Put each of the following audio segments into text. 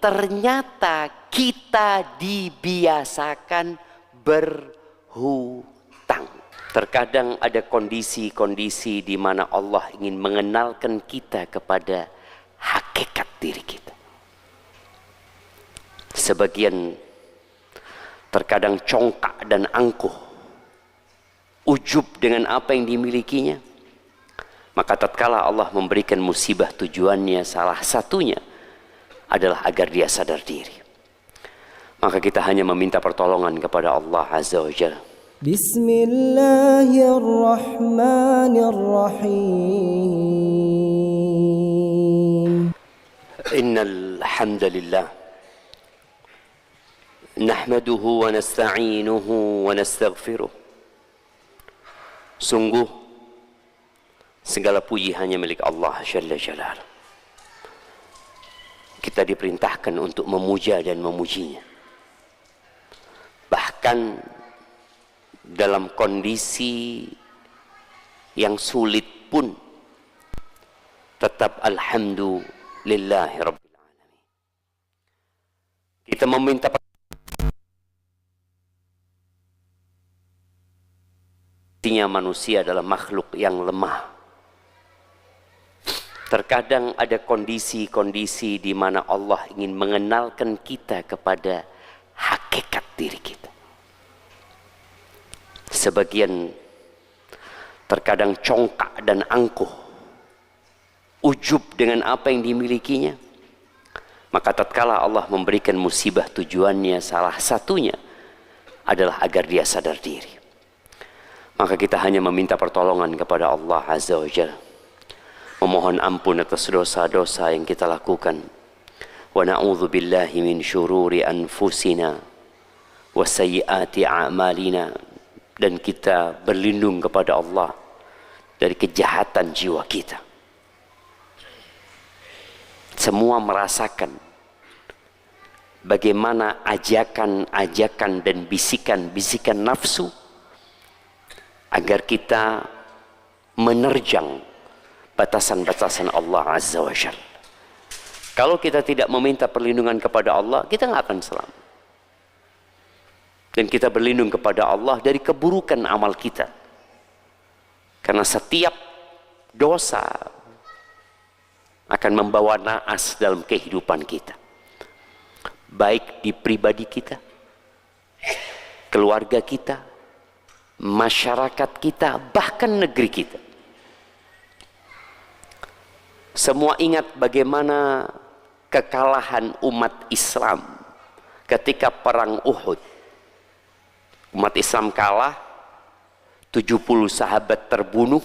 Ternyata kita dibiasakan berhutang. Terkadang ada kondisi-kondisi di mana Allah ingin mengenalkan kita kepada hakikat diri kita. Sebagian terkadang congkak dan angkuh, ujub dengan apa yang dimilikinya. Maka tatkala Allah memberikan musibah, tujuannya salah satunya adalah agar dia sadar diri. Maka kita hanya meminta pertolongan kepada Allah Azza wa Jalla. Bismillahirrahmanirrahim. Innal hamdalillah nahmaduhu wa nasta'inuhu wa nastaghfiruh. Sungguh segala puji hanya milik Allah Jalla Jalaluhu. Kita diperintahkan untuk memuja dan memujinya. Bahkan dalam kondisi yang sulit pun tetap alhamdulillahi rabbil alamin. Kita meminta manusia adalah makhluk yang lemah. Terkadang ada kondisi-kondisi di mana Allah ingin mengenalkan kita kepada hakikat diri kita. Sebagian terkadang congkak dan angkuh, ujub dengan apa yang dimilikinya. Maka tatkala Allah memberikan musibah, tujuannya salah satunya adalah agar dia sadar diri. Maka kita hanya meminta pertolongan kepada Allah Azza wa Jalla. Memohon ampun atas dosa-dosa yang kita lakukan. Wa na'udzu billahi min syururi anfusina wa sayyiati a'malina. Dan kita berlindung kepada Allah dari kejahatan jiwa kita. Semua merasakan bagaimana ajakan-ajakan dan bisikan-bisikan nafsu agar kita menerjang batasan-batasan Allah Azza wa Jalla. Kalau kita tidak meminta perlindungan kepada Allah, kita nggak akan selamat. Dan kita berlindung kepada Allah dari keburukan amal kita. Karena setiap dosa akan membawa naas dalam kehidupan kita. Baik di pribadi kita, keluarga kita, masyarakat kita, bahkan negeri kita. Semua ingat bagaimana kekalahan umat Islam ketika perang Uhud. Umat Islam kalah, 70 sahabat terbunuh.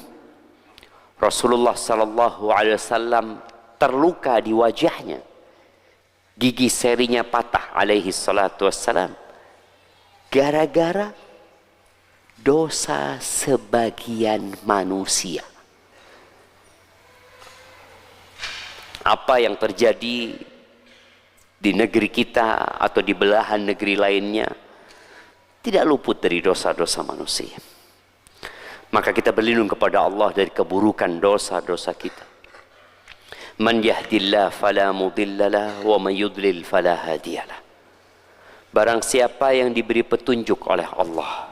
Rasulullah sallallahu alaihi wasallam terluka di wajahnya. Gigi serinya patah alaihi salatu wassalam. Gara-gara dosa sebagian manusia. Apa yang terjadi di negeri kita atau di belahan negeri lainnya tidak luput dari dosa-dosa manusia. Maka kita berlindung kepada Allah dari keburukan dosa-dosa kita. Man yahdillah fala mudhillalah wa man yudlil fala hadiyalah. Barang siapa yang diberi petunjuk oleh Allah,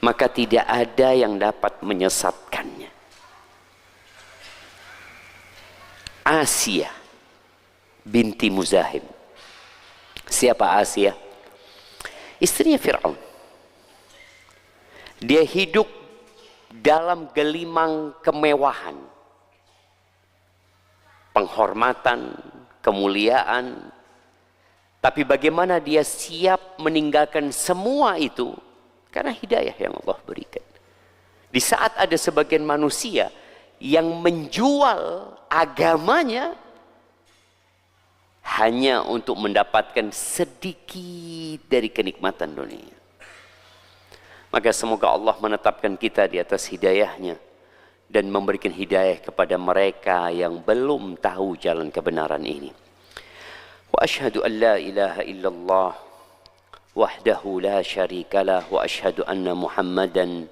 maka tidak ada yang dapat menyesatkannya. Asia binti Muzahim. Siapa Asia? Istrinya Fir'aun. Dia hidup dalam gelimang kemewahan, penghormatan, kemuliaan. Tapi bagaimana dia siap meninggalkan semua itu karena hidayah yang Allah berikan. Di saat ada sebagian manusia yang menjual agamanya hanya untuk mendapatkan sedikit dari kenikmatan dunia. Maka semoga Allah menetapkan kita di atas hidayahnya dan memberikan hidayah kepada mereka yang belum tahu jalan kebenaran ini. Wa asyhadu an la ilaha illallah wahdahu la syarikalah wa asyhadu anna Muhammadan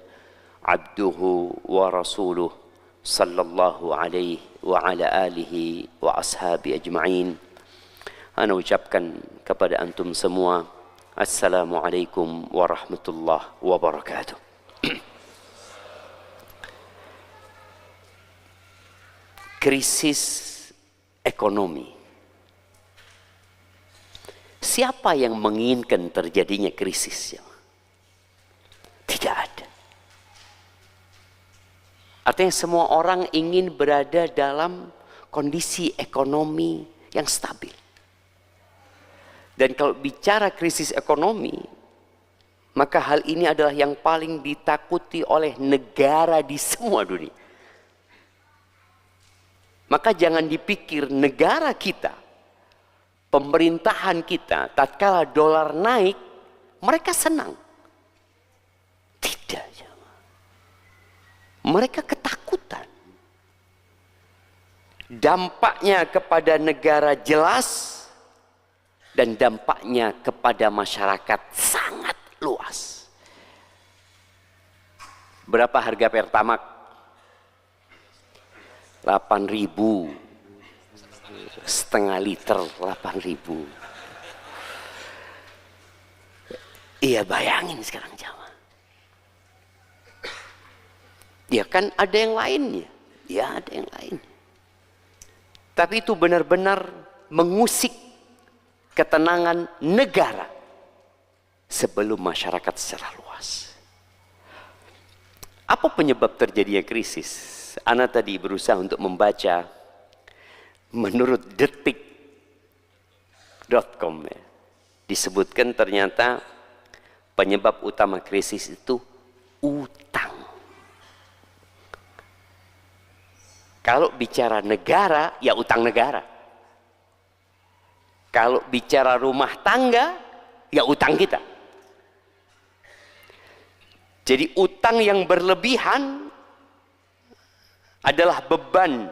abduhu wa rasuluh sallallahu alaihi wa ala alihi wa ashabi ajma'in. ana ucapkan kepada antum semua, Assalamualaikum warahmatullahi wabarakatuh. Krisis ekonomi. Siapa yang menginginkan terjadinya krisis? Tidak ada. Artinya semua orang ingin berada dalam kondisi ekonomi yang stabil. Dan kalau bicara krisis ekonomi, maka hal ini adalah yang paling ditakuti oleh negara di semua dunia. Maka jangan dipikir negara kita, pemerintahan kita, tatkala dolar naik, mereka senang. Tidak. Mereka ketakutan. Dampaknya kepada negara jelas, dan dampaknya kepada masyarakat sangat luas. Berapa harga Pertamax? 8.000, setengah liter 8.000. Iya, bayangin sekarang jamaah. Ya kan ada yang lainnya. Ya ada yang lain. Tapi itu benar-benar mengusik ketenangan negara sebelum masyarakat secara luas. Apa penyebab terjadinya krisis? Ana tadi berusaha untuk membaca menurut detik.com ya. Disebutkan ternyata penyebab utama krisis itu utang. Kalau bicara negara, ya utang negara. Kalau bicara rumah tangga, ya utang kita. Jadi utang yang berlebihan adalah beban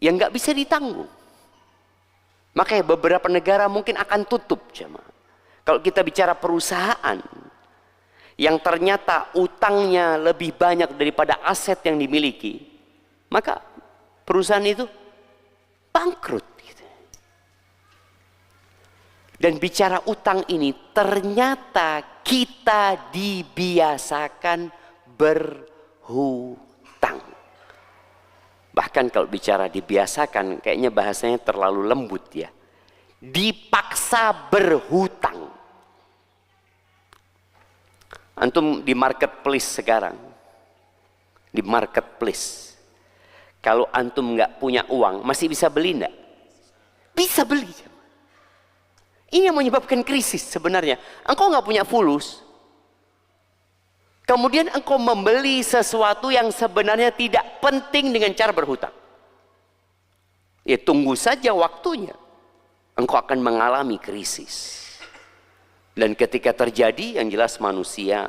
yang nggak bisa ditanggung. Makanya beberapa negara mungkin akan tutup, jemaah. Kalau kita bicara perusahaan yang ternyata utangnya lebih banyak daripada aset yang dimiliki, maka perusahaan itu bangkrut. Dan bicara utang ini, ternyata kita dibiasakan berhutang. Bahkan kalau bicara dibiasakan, kayaknya bahasanya terlalu lembut ya. Dipaksa berhutang. Antum di marketplace sekarang, di marketplace, kalau antum nggak punya uang, masih bisa beli nggak? Bisa beli. Ini yang menyebabkan krisis sebenarnya. Engkau nggak punya fulus, kemudian engkau membeli sesuatu yang sebenarnya tidak penting dengan cara berhutang. Ya tunggu saja waktunya, engkau akan mengalami krisis. Dan ketika terjadi, yang jelas manusia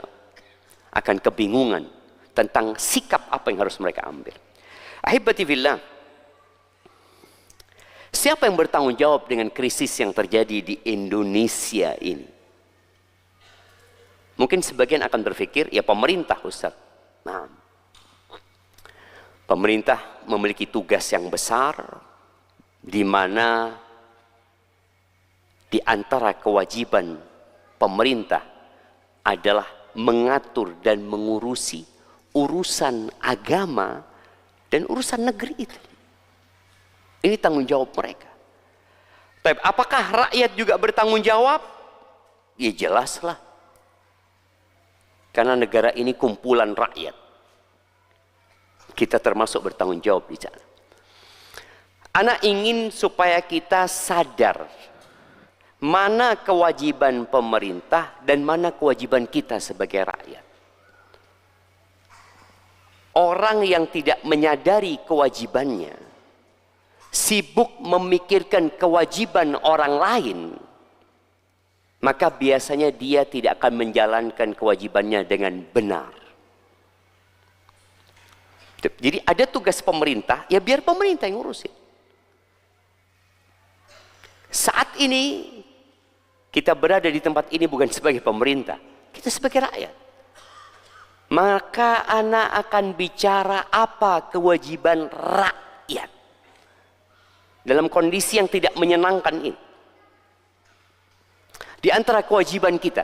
akan kebingungan tentang sikap apa yang harus mereka ambil. Ahibati fillah, siapa yang bertanggung jawab dengan krisis yang terjadi di Indonesia ini? Mungkin sebagian akan berpikir, ya pemerintah, Ustaz. Nah, pemerintah memiliki tugas yang besar, di mana di antara kewajiban pemerintah adalah mengatur dan mengurusi urusan agama dan urusan negeri itu. Ini tanggung jawab mereka. Tapi apakah rakyat juga bertanggung jawab? Ya jelaslah. Karena negara ini kumpulan rakyat. Kita termasuk bertanggung jawab di sana. Anak ingin supaya kita sadar mana kewajiban pemerintah dan mana kewajiban kita sebagai rakyat. Orang yang tidak menyadari kewajibannya, sibuk memikirkan kewajiban orang lain, maka biasanya dia tidak akan menjalankan kewajibannya dengan benar. Jadi ada tugas pemerintah, ya biar pemerintah yang ngurusin. Saat ini kita berada di tempat ini bukan sebagai pemerintah, kita sebagai rakyat. Maka anak akan bicara apa kewajiban rakyat dalam kondisi yang tidak menyenangkan ini. Di antara kewajiban kita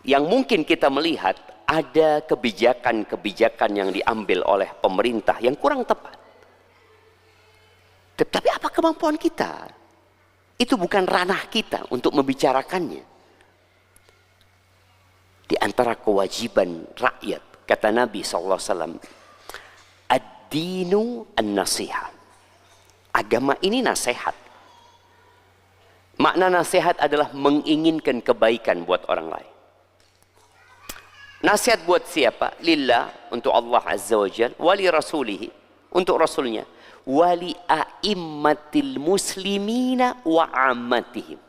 yang mungkin kita melihat ada kebijakan-kebijakan yang diambil oleh pemerintah yang kurang tepat. Tapi apa kemampuan kita? Itu bukan ranah kita untuk membicarakannya. Di antara kewajiban rakyat, kata Nabi SAW, ad-dinu an-nasihah. Agama ini nasihat. Makna nasihat adalah menginginkan kebaikan buat orang lain. Nasihat buat siapa? Lillah, untuk Allah Azza wa Jal, wali rasulihi, untuk rasulnya, wali a'immatil muslimina wa ammatihim,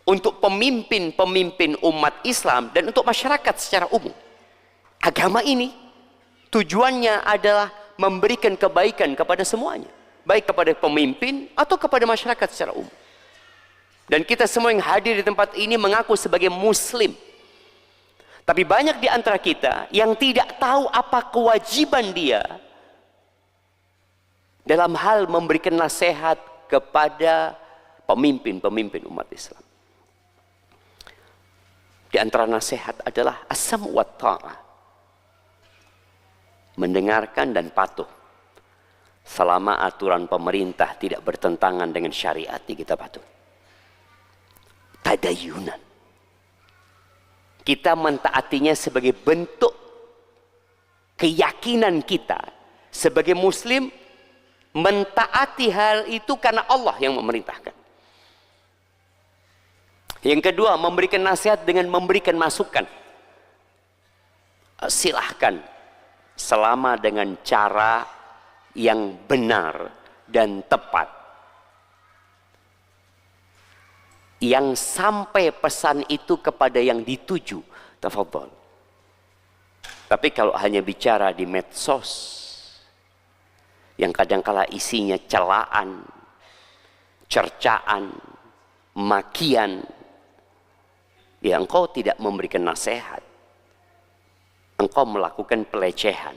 untuk pemimpin-pemimpin umat Islam dan untuk masyarakat secara umum. Agama ini tujuannya adalah memberikan kebaikan kepada semuanya, baik kepada pemimpin atau kepada masyarakat secara umum. Dan kita semua yang hadir di tempat ini mengaku sebagai muslim. Tapi banyak di antara kita yang tidak tahu apa kewajiban dia dalam hal memberikan nasihat kepada pemimpin-pemimpin umat Islam. Di antara nasihat adalah as-sam' wa ta'ah. Mendengarkan dan patuh. Selama aturan pemerintah tidak bertentangan dengan syariat, kita patuh. Tadayunan. Kita mentaatinya sebagai bentuk keyakinan kita sebagai muslim, mentaati hal itu karena Allah yang memerintahkan. Yang kedua, memberikan nasihat dengan memberikan masukan. Silahkan, selama dengan cara yang benar dan tepat. Yang sampai pesan itu kepada yang dituju, tafadhol. Tapi kalau hanya bicara di medsos yang kadangkala isinya celaan, cercaan, makian, ya engkau tidak memberikan nasihat, engkau melakukan pelecehan.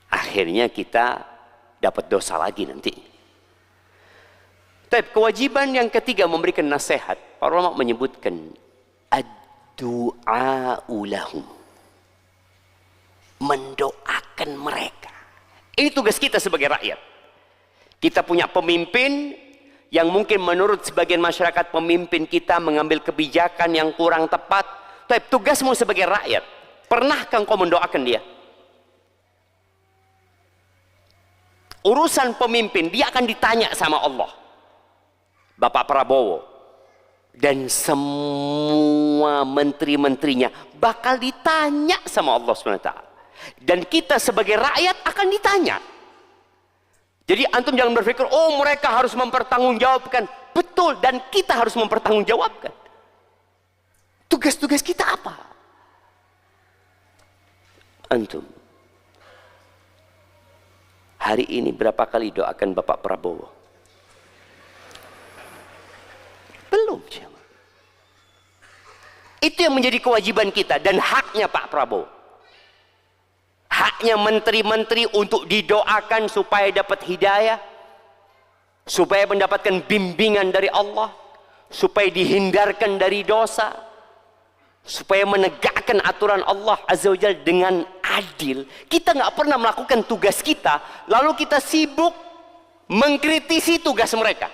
Akhirnya kita dapat dosa lagi nanti. Tapi kewajiban yang ketiga memberikan nasihat. Para ulama menyebutkan ad-du'a'u lahum, mendoakan mereka. Ini tugas kita sebagai rakyat. Kita punya pemimpin yang mungkin menurut sebagian masyarakat pemimpin kita mengambil kebijakan yang kurang tepat. Tapi tugasmu sebagai rakyat, pernahkah engkau mendoakan dia? Urusan pemimpin, dia akan ditanya sama Allah. Bapak Prabowo dan semua menteri-menterinya bakal ditanya sama Allah SWT. Dan kita sebagai rakyat akan ditanya. Jadi antum jangan berpikir, oh mereka harus mempertanggungjawabkan. Betul, dan kita harus mempertanggungjawabkan. Tugas-tugas kita apa? Antum hari ini berapa kali doakan Bapak Prabowo? Belum. Itu yang menjadi kewajiban kita dan haknya Pak Prabowo. Haknya menteri-menteri untuk didoakan supaya dapat hidayah, supaya mendapatkan bimbingan dari Allah, supaya dihindarkan dari dosa, supaya menegakkan aturan Allah Azza wa Jalla dengan adil. Kita nggak pernah melakukan tugas kita, lalu kita sibuk mengkritisi tugas mereka.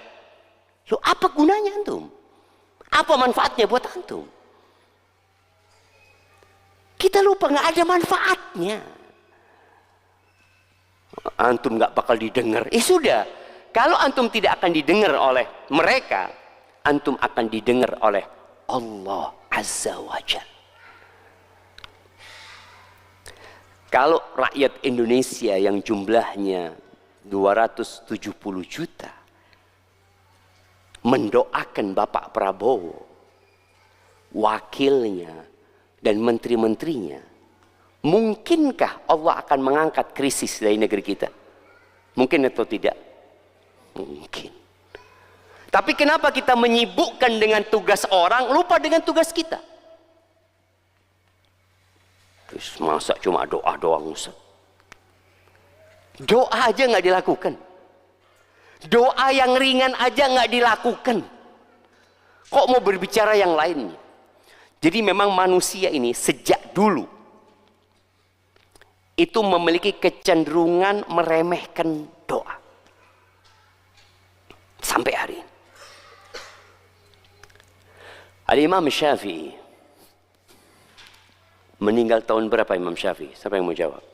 Loh, apa gunanya antum? Apa manfaatnya buat antum? Kita lupa nggak ada manfaatnya. Antum nggak bakal didengar. Sudah. Kalau antum tidak akan didengar oleh mereka, antum akan didengar oleh Allah Azza wa Jalla. Kalau rakyat Indonesia yang jumlahnya 270 juta mendoakan Bapak Prabowo, wakilnya, dan menteri-menterinya, mungkinkah Allah akan mengangkat krisis dari negeri kita? Mungkin atau tidak? Mungkin. Tapi kenapa kita menyibukkan dengan tugas orang, lupa dengan tugas kita? Terus masa cuma doa doang, Ustaz? Doa aja nggak dilakukan. Doa yang ringan aja nggak dilakukan. Kok mau berbicara yang lainnya? Jadi memang manusia ini sejak dulu itu memiliki kecenderungan meremehkan doa. Sampai hari ini. Al-Imam Syafi'i meninggal tahun berapa Imam Syafi'i? Siapa yang mau jawab?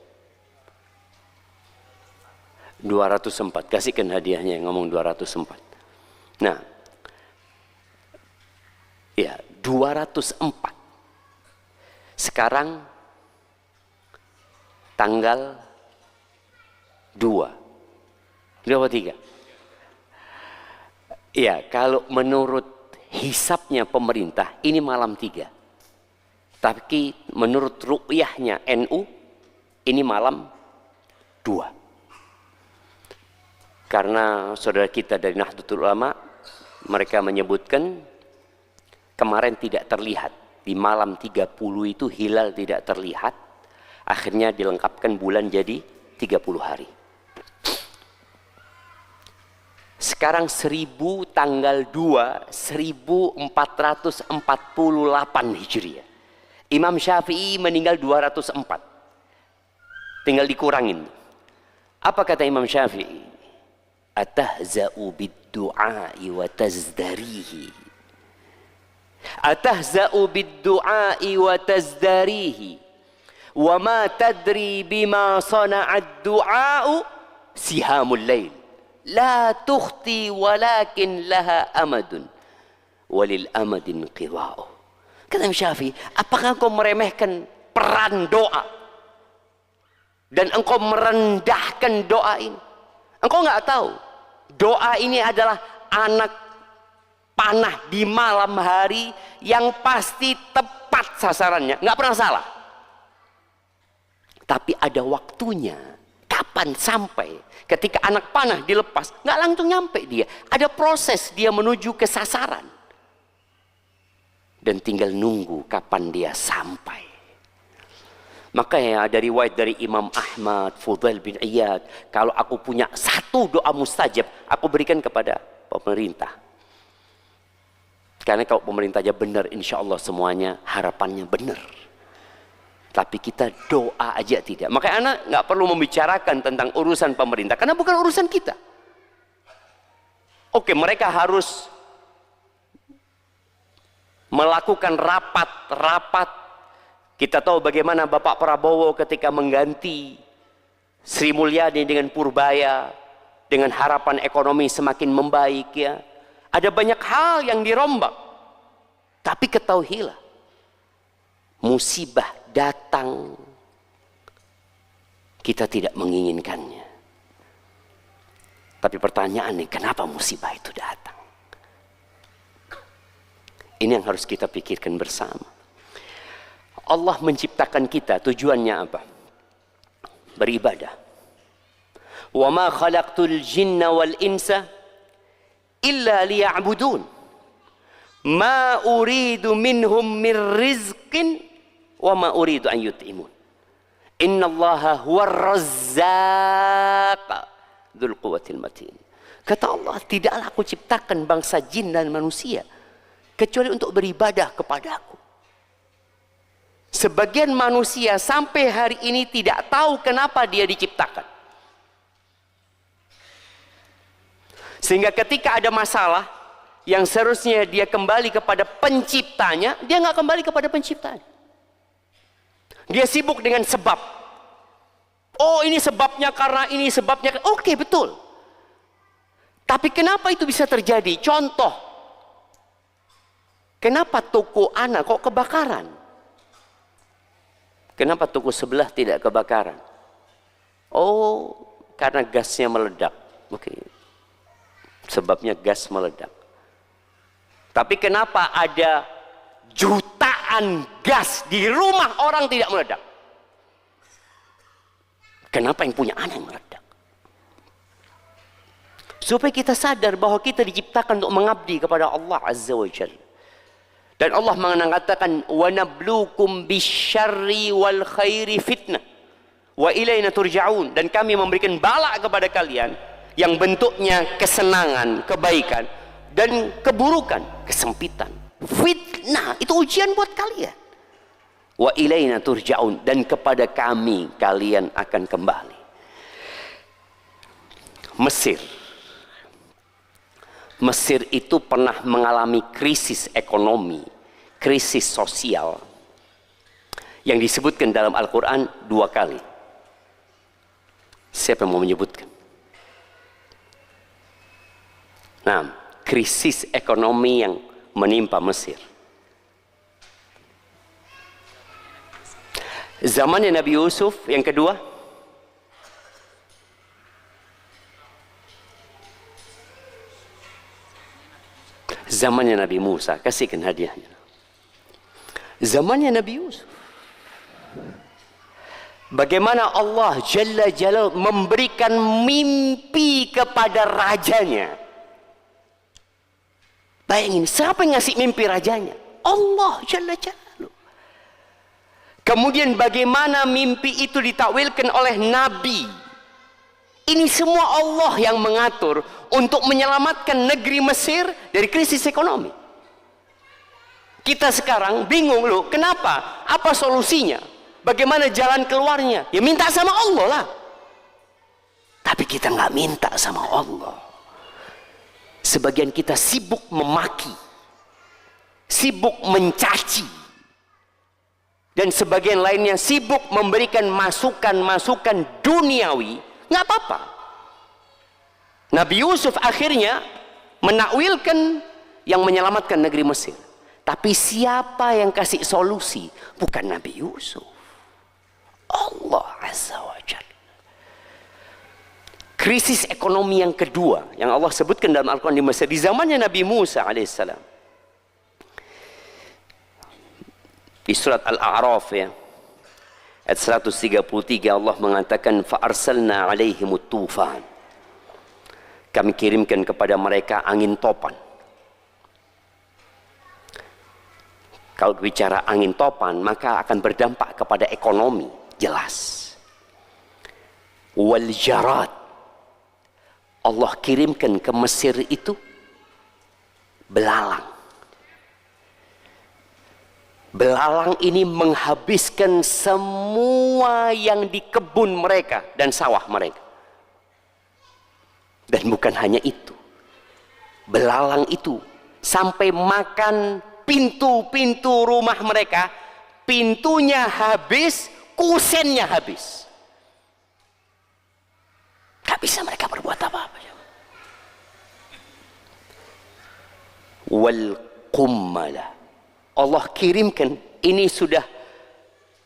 204. Kasihkan hadiahnya yang ngomong 204. Nah, ya 204. Sekarang tanggal 2. 2 atau 3? Ya, kalau menurut hisabnya pemerintah ini malam 3. Tapi menurut ru'yahnya NU ini malam 2. Karena saudara kita dari Nahdlatul Ulama, mereka menyebutkan kemarin tidak terlihat. Di malam 30 itu hilal tidak terlihat. Akhirnya dilengkapkan bulan jadi 30 hari. Sekarang 1000 tanggal 2 1448 Hijriah. Imam Syafi'i meninggal 204. Tinggal dikurangin. Apa kata Imam Syafi'i? Atahza'u bid-du'a'i wa tazdarihi. Atahza'u bid-du'a'i wa tazdarihi. Wa ma tadri bima sana'ad du'a'u sihamul lail. La tukhti walakin laha amadun. Walil amadin qida'u. Kata Imam Syafi'i, apakah engkau meremehkan peran doa? Dan engkau merendahkan doa ini? Engkau nggak tahu doa ini adalah anak panah di malam hari yang pasti tepat sasarannya, nggak pernah salah. Tapi ada waktunya, kapan sampai? Ketika anak panah dilepas, nggak langsung nyampe dia. Ada proses dia menuju ke sasaran. Dan tinggal nunggu kapan dia sampai. Makanya ada riwayat dari Imam Ahmad, Fudail bin Iyad, kalau aku punya satu doa mustajab, aku berikan kepada pemerintah. Karena kalau pemerintah aja benar, insya Allah semuanya harapannya benar. Tapi kita doa aja tidak. Makanya anak nggak perlu membicarakan tentang urusan pemerintah, karena bukan urusan kita. Oke, mereka harus melakukan rapat. Kita tahu bagaimana Bapak Prabowo ketika mengganti Sri Mulyani dengan Purbaya, dengan harapan ekonomi semakin membaik ya. Ada banyak hal yang dirombak. Tapi ketahuilah, musibah datang, kita tidak menginginkannya. Tapi pertanyaannya, kenapa musibah itu datang? Ini yang harus kita pikirkan bersama. Allah menciptakan kita, tujuannya apa? Beribadah. Wa ma khalaqtul jinna wal insa illa liya'budun. Ma uridu minhum min rizqin wa ma uridu an yut'imun. Innallaha huwar razzaq dzul quwwatil matin. Kata Allah, tidaklah aku ciptakan bangsa jin dan manusia kecuali untuk beribadah kepadaku. Sebagian manusia sampai hari ini tidak tahu kenapa dia diciptakan. Sehingga ketika ada masalah yang seharusnya dia kembali kepada penciptanya, dia nggak kembali kepada penciptanya. Dia sibuk dengan sebab. Oh, ini sebabnya karena ini sebabnya. Oke, betul. Tapi kenapa itu bisa terjadi? Contoh. Kenapa toko Ana kok kebakaran? Kenapa toko sebelah tidak kebakaran? Oh, karena gasnya meledak. Oke. Sebabnya gas meledak. Tapi kenapa ada jutaan gas di rumah orang tidak meledak? Kenapa yang punya Ana yang meledak? Supaya kita sadar bahwa kita diciptakan untuk mengabdi kepada Allah Azza wa Jalla. Dan Allah mengatakan wa nabluukum bisyarri wal khairi fitnah wa ilaina turja'un, dan kami memberikan bala kepada kalian yang bentuknya kesenangan, kebaikan, dan keburukan, kesempitan, fitnah. Itu ujian buat kalian. Wa ilaina turja'un, dan kepada kami kalian akan kembali. Mesir itu pernah mengalami krisis ekonomi, krisis sosial yang disebutkan dalam Al-Quran 2 kali. Siapa yang mau menyebutkan? Nah, krisis ekonomi yang menimpa Mesir. Zamannya Nabi Yusuf, yang kedua. Zamannya Nabi Musa, kasihkan hadiahnya. Zamannya Nabi Yusuf. Bagaimana Allah Jalla Jalal memberikan mimpi kepada rajanya. Bayangin, siapa yang ngasih mimpi rajanya? Allah Jalla Jalal. Kemudian bagaimana mimpi itu ditakwilkan oleh Nabi. Ini semua Allah yang mengatur untuk menyelamatkan negeri Mesir dari krisis ekonomi. Kita sekarang bingung loh, kenapa? Apa solusinya? Bagaimana jalan keluarnya? Ya minta sama Allah lah. Tapi kita nggak minta sama Allah. Sebagian kita sibuk memaki, sibuk mencaci, dan sebagian lainnya sibuk memberikan masukan-masukan duniawi. Nggak apa-apa. Nabi Yusuf akhirnya menakwilkan yang menyelamatkan negeri Mesir. Tapi siapa yang kasih solusi? Bukan Nabi Yusuf, Allah Azza wa Jalla. Krisis ekonomi yang kedua yang Allah sebutkan dalam Al-Quran di Mesir di zamannya Nabi Musa alaihissalam. Di surat Al-A'raf ya, ayat 133 Allah mengatakan fa arsalna alaihimut tufan. Kami kirimkan kepada mereka angin topan. Kalau bicara angin topan, maka akan berdampak kepada ekonomi, jelas. Wal jarad. Allah kirimkan ke Mesir itu belalang. Belalang ini menghabiskan semua yang di kebun mereka dan sawah mereka. Dan bukan hanya itu. Belalang itu sampai makan pintu-pintu rumah mereka, pintunya habis, kusennya habis. Gak bisa mereka berbuat apa-apa. Wal qummala. Allah kirimkan, ini sudah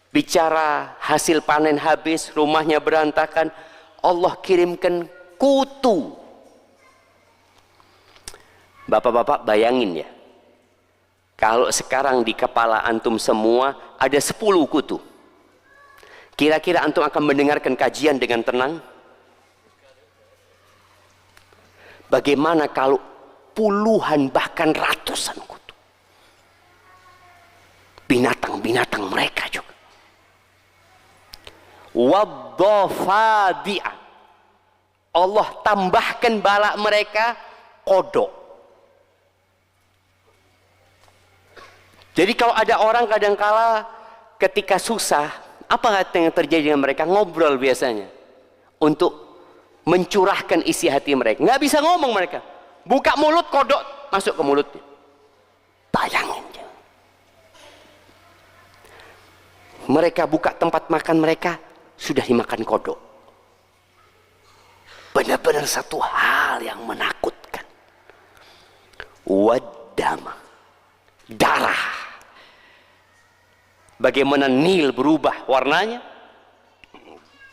bicara hasil panen habis, rumahnya berantakan. Allah kirimkan kutu. Bapak-bapak bayangin ya, kalau sekarang di kepala antum semua ada 10 kutu, kira-kira antum akan mendengarkan kajian dengan tenang? Bagaimana kalau puluhan bahkan ratusan kutu? Binatang-binatang mereka juga. Waddafadi'a. Allah tambahkan bala mereka kodok. Jadi kalau ada orang kadangkala ketika susah, apa yang terjadi dengan mereka? Ngobrol biasanya untuk mencurahkan isi hati mereka. Nggak bisa ngomong mereka. Buka mulut, kodok masuk ke mulutnya. Bayangin. Mereka buka tempat makan mereka, sudah dimakan kodok. Benar-benar satu hal yang menakutkan. Waddama. Darah. Bagaimana Nil berubah warnanya?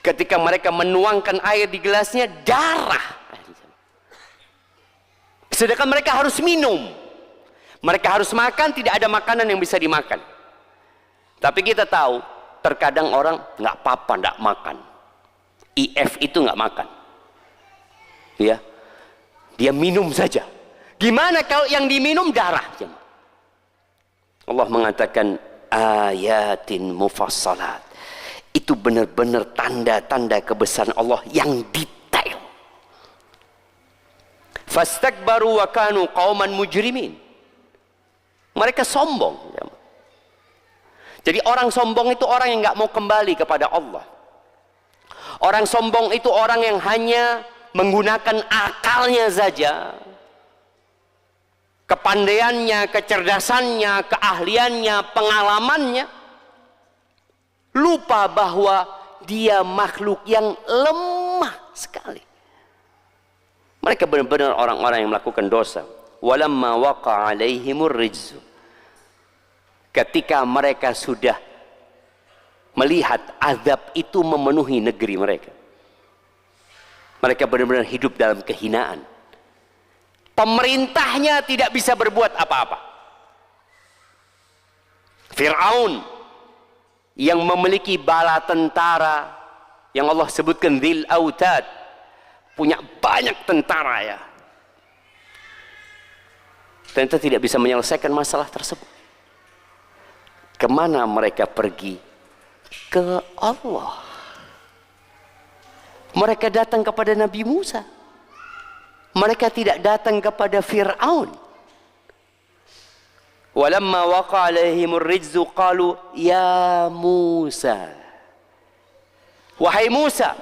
Ketika mereka menuangkan air di gelasnya, darah. Sedangkan mereka harus minum. Mereka harus makan, tidak ada makanan yang bisa dimakan. Tapi kita tahu, terkadang orang nggak apa-apa, nggak makan. IF itu nggak makan. Ya, dia minum saja. Gimana kalau yang diminum darah? Allah mengatakan ayatin mufassalat. Itu benar-benar tanda-tanda kebesaran Allah yang detail. Fastakbaru wa kanu qauman mujrimin. Mereka sombong. Jadi orang sombong itu orang yang nggak mau kembali kepada Allah. Orang sombong itu orang yang hanya menggunakan akalnya saja, kepandaiannya, kecerdasannya, keahliannya, pengalamannya, lupa bahwa dia makhluk yang lemah sekali. Mereka benar-benar orang-orang yang melakukan dosa. Walamma waqa alaihimur rijzu, ketika mereka sudah melihat azab itu memenuhi negeri mereka, mereka benar-benar hidup dalam kehinaan. Pemerintahnya tidak bisa berbuat apa-apa. Fir'aun yang memiliki bala tentara yang Allah sebutkan Dzil Autad, punya banyak tentara ya, ternyata tidak bisa menyelesaikan masalah tersebut. Kemana mereka pergi? Ke Allah. Mereka datang kepada Nabi Musa. Mereka tidak datang kepada Fir'aun. Walamma waqa alaihimur rijzu qalu ya Musa. Wahai Musa,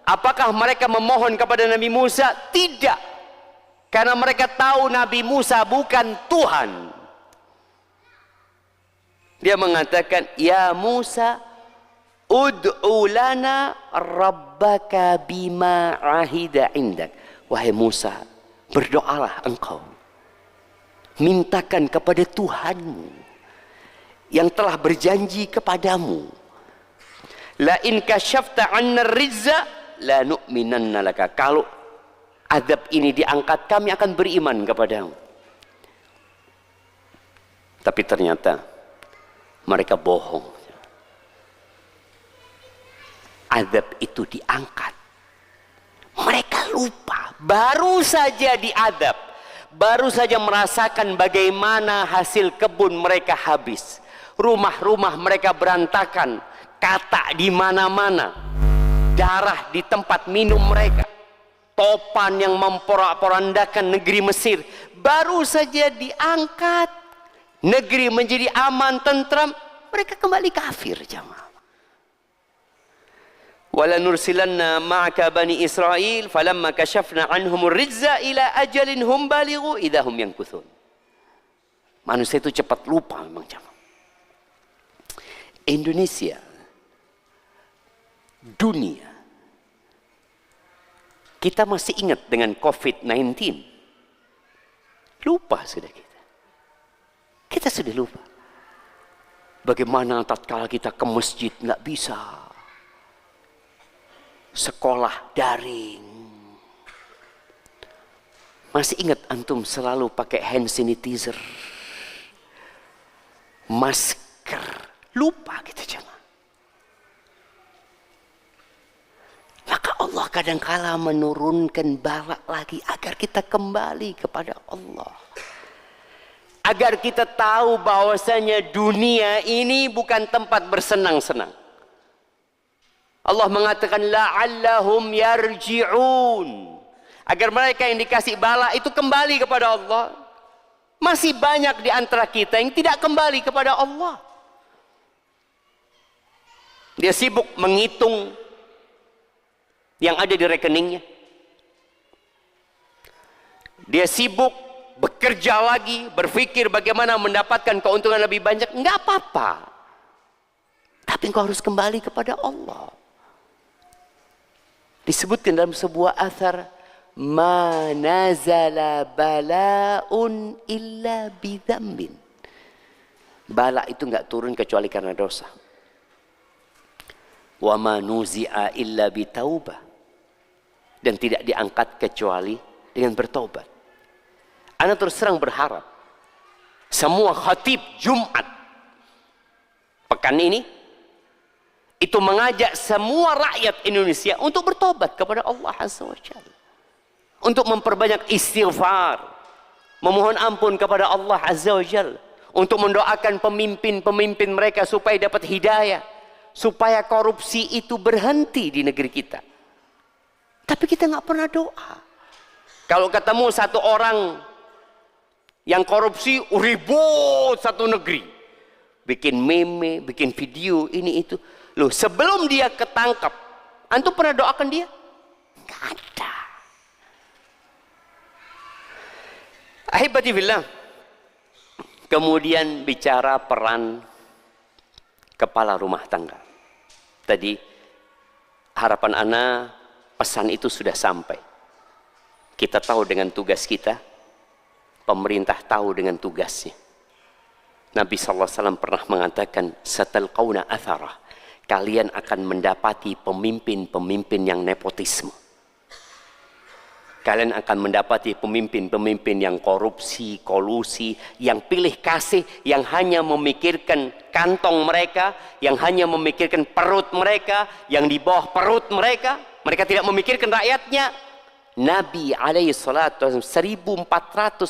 apakah mereka memohon kepada Nabi Musa? Tidak. Karena mereka tahu Nabi Musa bukan Tuhan. Dia mengatakan, ya Musa, ud'u lana rabbaka bima ahida indak. Wahai Musa, berdoalah engkau. Mintakan kepada Tuhanmu yang telah berjanji kepadamu. La in kasyafta 'anna rizza la nu'minanna laka. Kalau azab ini diangkat, kami akan beriman kepadamu. Tapi ternyata mereka bohong. Azab itu diangkat. Mereka lupa. Baru saja diazab. Baru saja merasakan bagaimana hasil kebun mereka habis. Rumah-rumah mereka berantakan. Katak di mana-mana. Darah di tempat minum mereka. Topan yang memporak-porandakan negeri Mesir baru saja diangkat, negeri menjadi aman, tentram, mereka kembali kafir. Jamaah. Wala nursilanna ma'aka bani Israil falamma kashafna anhumur rizza ila ajalin hum balighu idahum yankuthun. Manusia itu cepat lupa memang, jamaah. Indonesia, dunia, kita masih ingat dengan COVID-19. Lupa sudah kita. Kita sudah lupa. Bagaimana tatkala kita ke masjid nggak bisa. Sekolah daring. Masih ingat antum selalu pakai hand sanitizer. Masker. Lupa kita, jangan. Maka Allah kadangkala menurunkan bala lagi agar kita kembali kepada Allah. Agar kita tahu bahwasanya dunia ini bukan tempat bersenang-senang. Allah mengatakan la'allahum yarji'un. Agar mereka yang dikasih bala itu kembali kepada Allah. Masih banyak di antara kita yang tidak kembali kepada Allah. Dia sibuk menghitung yang ada di rekeningnya. Dia sibuk bekerja lagi, berpikir bagaimana mendapatkan keuntungan lebih banyak. Enggak apa-apa. Tapi engkau harus kembali kepada Allah. Disebutkan dalam sebuah athar, ma nazala bala'un illa bidzambin. Bala itu enggak turun kecuali karena dosa. Wa ma nuzi'a illa bitaubah. Dan tidak diangkat kecuali dengan bertobat. Ana terus terang berharap semua khatib Jumat pekan ini itu mengajak semua rakyat Indonesia untuk bertobat kepada Allah Azza wa Jalla, untuk memperbanyak istighfar, memohon ampun kepada Allah Azza wa Jalla, untuk mendoakan pemimpin-pemimpin mereka supaya dapat hidayah, supaya korupsi itu berhenti di negeri kita. Tapi kita nggak pernah doa. Kalau ketemu satu orang yang korupsi, ribut satu negeri. Bikin meme, bikin video, ini itu. Loh, sebelum dia ketangkap, antum pernah doakan dia? Nggak ada. Ahibati billah. Kemudian bicara peran kepala rumah tangga. Tadi harapan ana pesan itu sudah sampai. Kita tahu dengan tugas kita, pemerintah tahu dengan tugasnya. Nabi SAW pernah mengatakan, satalqauna atharah, kalian akan mendapati pemimpin-pemimpin yang nepotisme. Kalian akan mendapati pemimpin-pemimpin yang korupsi, kolusi, yang pilih kasih, yang hanya memikirkan kantong mereka, yang hanya memikirkan perut mereka, yang di bawah perut mereka. Mereka tidak memikirkan rakyatnya. Nabi SAW 1448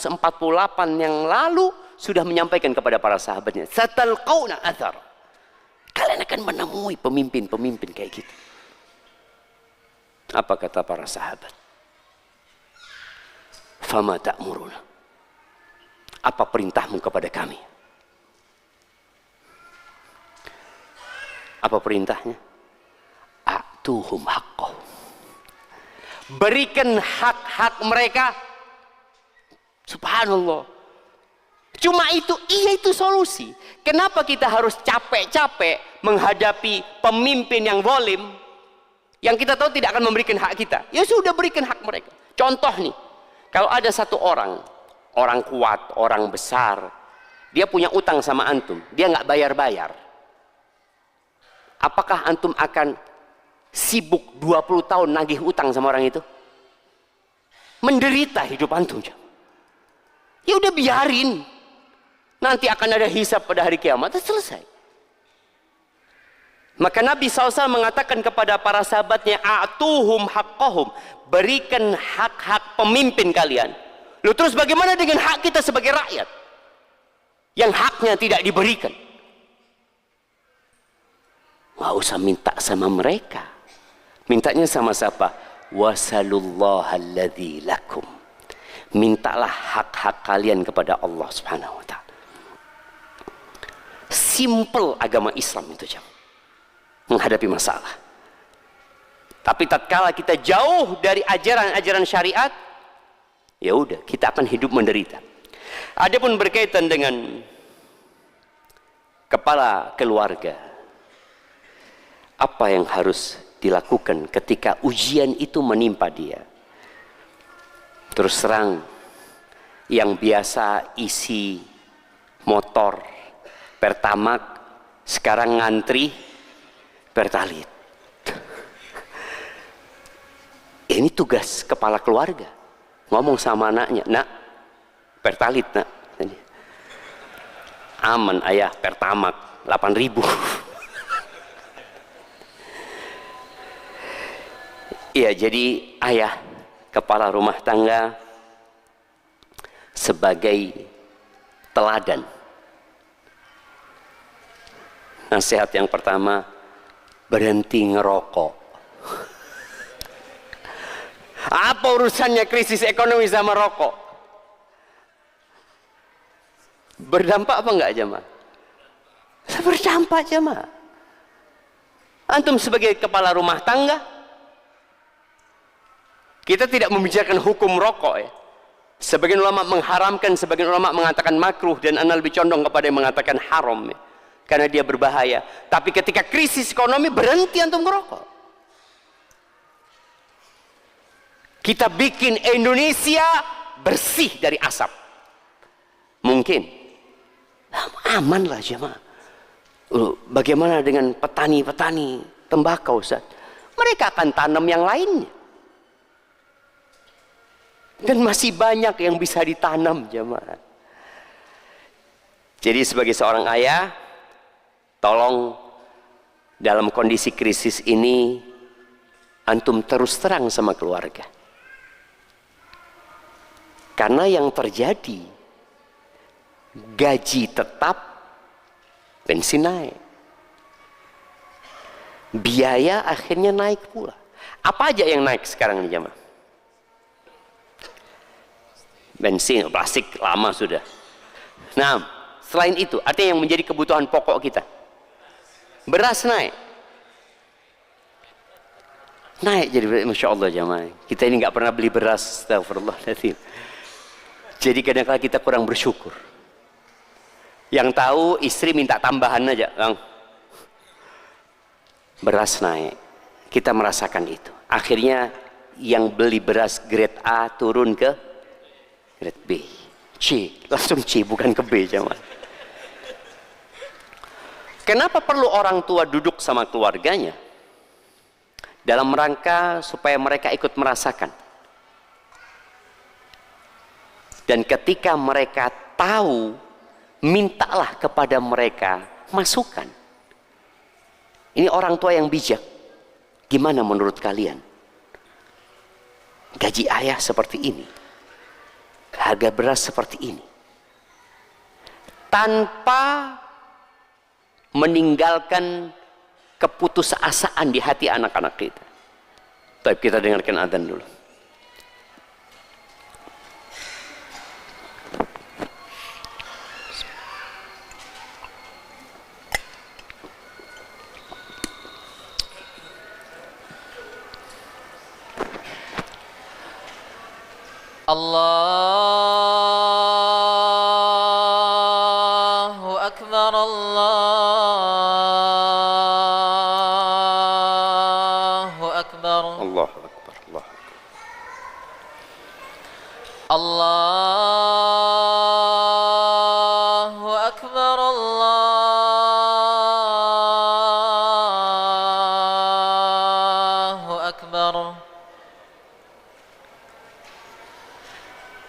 yang lalu sudah menyampaikan kepada para sahabatnya, satalqauna athar, kalian akan menemui pemimpin-pemimpin kayak gitu. Apa kata para sahabat? Fama ta'muruna, apa perintahmu kepada kami? Apa perintahnya? A'tuhum haqqahum, berikan hak-hak mereka. Subhanallah. Cuma itu, iya itu solusi. Kenapa kita harus capek-capek menghadapi pemimpin yang zalim, yang kita tahu tidak akan memberikan hak kita? Ya sudah, berikan hak mereka. Contoh nih, kalau ada satu orang kuat, orang besar, dia punya utang sama antum, dia nggak bayar-bayar. Apakah antum akan sibuk 20 tahun nagih utang sama orang itu? Menderita hidup antum. Ya udah biarin. Nanti akan ada hisab pada hari kiamat, selesai. Maka Nabi SAW mengatakan kepada para sahabatnya, a'tuhum haqqahum, berikan hak-hak pemimpin kalian. Lalu terus bagaimana dengan hak kita sebagai rakyat yang haknya tidak diberikan? Nggak usah minta sama mereka. Mintanya sama siapa? Wasalullahal-ladzi lakum. Mintalah hak-hak kalian kepada Allah Subhanahu wa ta'ala. Simple agama Islam itu, jam menghadapi masalah. Tapi tatkala kita jauh dari ajaran-ajaran syariat, ya udah, kita akan hidup menderita. Adapun berkaitan dengan kepala keluarga, apa yang harus dilakukan ketika ujian itu menimpa dia? Terus terang, yang biasa isi motor Pertamax sekarang ngantri Pertalite. Ini tugas kepala keluarga. Ngomong sama anaknya, nak, Pertalite nak. Aman ayah, Pertamax 8.000. Iya, jadi ayah, kepala rumah tangga, sebagai teladan. Nasihat yang pertama, berhenti ngerokok. Apa urusannya krisis ekonomi sama rokok? Berdampak apa enggak, jemaah? Berdampak, jemaah. Antum sebagai kepala rumah tangga, kita tidak membicarakan hukum rokok, ya. Sebagian ulama mengharamkan, sebagian ulama mengatakan makruh, dan ana lebih condong kepada yang mengatakan haram, ya, karena dia berbahaya. Tapi ketika krisis ekonomi, berhenti antum ngerokok. Kita bikin Indonesia bersih dari asap. Mungkin aman lah, jemaah. Bagaimana dengan petani-petani tembakau, Ustaz? Mereka akan tanam yang lainnya. Dan masih banyak yang bisa ditanam, jemaah. Jadi sebagai seorang ayah, tolong dalam kondisi krisis ini antum terus terang sama keluarga. Karena yang terjadi, gaji tetap, pensiun naik, biaya akhirnya naik pula. Apa aja yang naik sekarang nih, jemaah? bensin, plastik lama sudah. Nah, selain itu, artinya yang menjadi kebutuhan pokok kita. Beras naik. Naik jadi, Masya Allah jamaah. Kita ini nggak pernah beli beras, astagfirullahaladzim. Jadi kadang-kadang kita kurang bersyukur. Yang tahu istri minta tambahan aja, Bang. Beras naik. Kita merasakan itu. Akhirnya yang beli beras grade A turun ke grade B. C, langsung C, bukan ke B jamaah. Kenapa perlu orang tua duduk sama keluarganya? Dalam rangka supaya mereka ikut merasakan. Dan ketika mereka tahu, mintalah kepada mereka masukan. Ini orang tua yang bijak. Gimana menurut kalian? Gaji ayah seperti ini. Harga beras seperti ini. Tanpa meninggalkan keputusasaan di hati anak-anak kita. Baik, kita dengarkan adzan dulu. Allahu Akbar, Allahu Akbar, Allahu Akbar, Allahu Akbar, Allahu Akbar.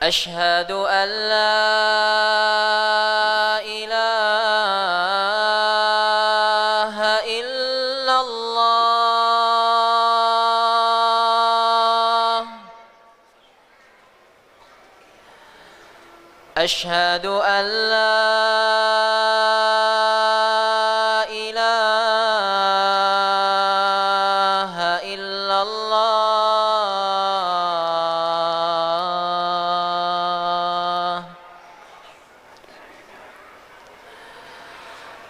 أشهد أن لا إله إلا الله أشهد أن لا إله إلا الله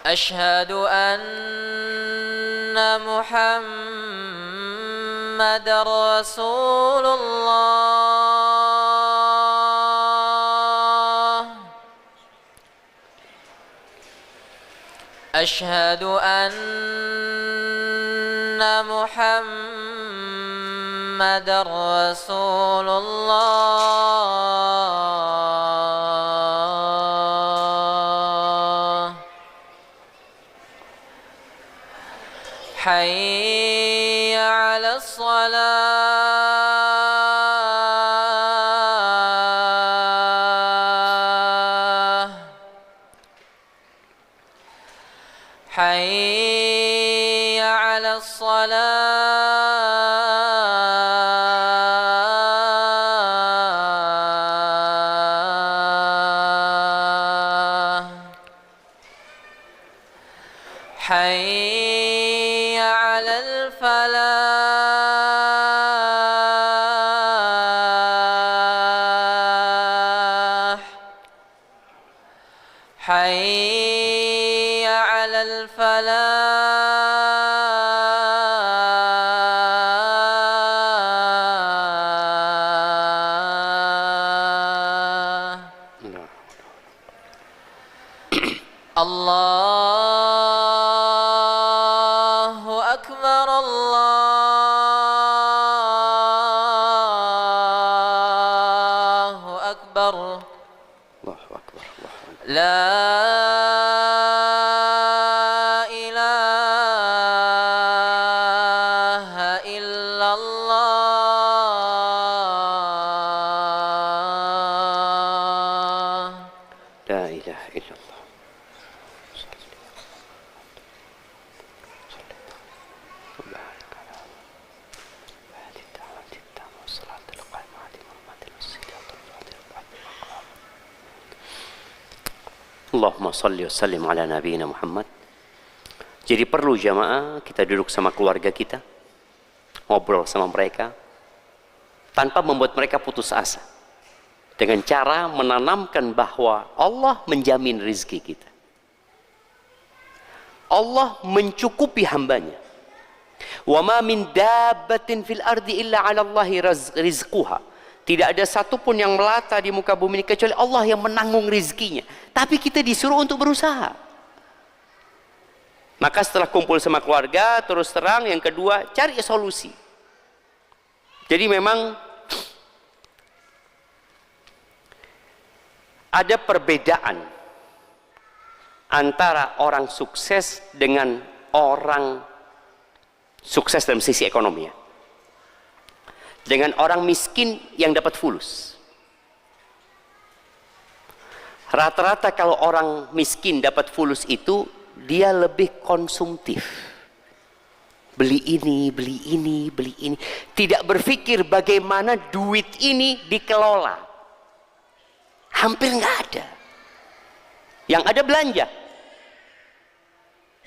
أشهد أن محمد رسول الله أشهد أن محمد رسول الله حي على الصلاة حي على الصلاة حي على الفلاح حي على الفلاح الله أكبر الله أكبر Allahu Akbar, Allahu Akbar. لا إله إلا الله La ilaha illallah. Allahumma salli wa sallim ala nabiyina Muhammad. Jadi perlu jamaah kita duduk sama keluarga kita, ngobrol sama mereka tanpa membuat mereka putus asa. dengan cara menanamkan bahwa Allah menjamin rizki kita. Allah mencukupi hambanya. Wa ma min dabbatin fil ardi illa 'ala Allahi rizquha. Tidak ada satupun yang melata di muka bumi ini kecuali Allah yang menanggung rizkinya. Tapi kita disuruh untuk berusaha. Maka setelah kumpul sama keluarga, terus terang, yang kedua, cari solusi. Jadi memang ada perbedaan antara orang sukses dengan orang sukses dalam sisi ekonomi, ya. Dengan orang miskin yang dapat fulus. Rata-rata kalau orang miskin dapat fulus itu, dia lebih konsumtif. Beli ini, beli ini, beli ini. Tidak berpikir bagaimana duit ini dikelola. Hampir nggak ada. Yang ada belanja.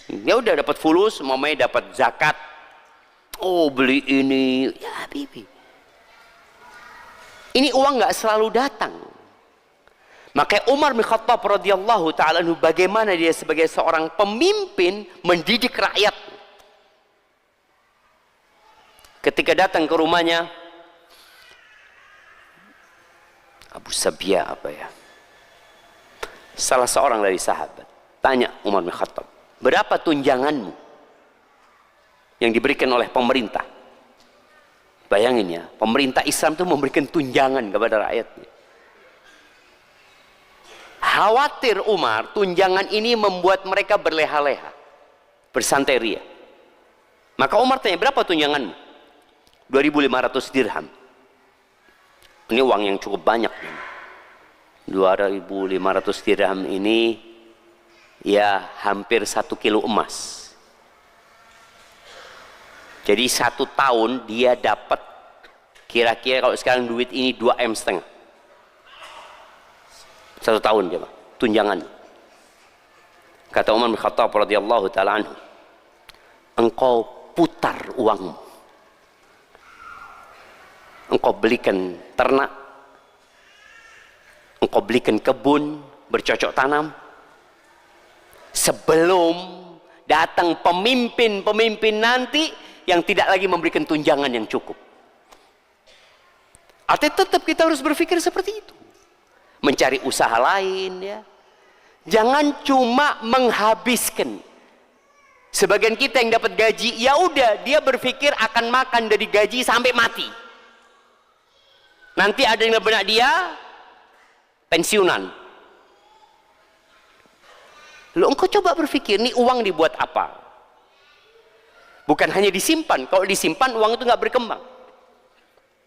Ya udah dapat fulus, mamanya dapat zakat. Oh beli ini, ya bibi. Ini uang nggak selalu datang. Maka Umar bin Khattab radhiyallahu taala anhu, bagaimana dia sebagai seorang pemimpin mendidik rakyat. Ketika datang ke rumahnya Abu Sabia apa ya, salah seorang dari sahabat, tanya Umar bin Khattab, berapa tunjanganmu yang diberikan oleh pemerintah? Bayangin ya, pemerintah Islam itu memberikan tunjangan kepada rakyatnya. Khawatir Umar, tunjangan ini membuat mereka berleha-leha, bersanteria. Maka Umar tanya, berapa tunjanganmu? 2.500 dirham. Ini uang yang cukup banyak. 2.500 dirham ini ya hampir 1 kilo emas. Jadi 1 tahun dia dapat kira-kira kalau sekarang duit ini 2,5 M. 1 tahun dia, tunjangan. Kata Umar bin Khattab radhiyallahu taala anhu, engkau putar uangmu, engkau belikan ternak, engkau belikan kebun, bercocok tanam, sebelum datang pemimpin-pemimpin nanti yang tidak lagi memberikan tunjangan yang cukup. Artinya tetap kita harus berpikir seperti itu, mencari usaha lain, ya. Jangan cuma menghabiskan. Sebagian kita yang dapat gaji, ya udah dia berpikir akan makan dari gaji sampai mati. Nanti ada yang benak dia pensiunan. Lo engkau coba berpikir, nih uang dibuat apa? Bukan hanya disimpan. Kalau disimpan uang itu nggak berkembang.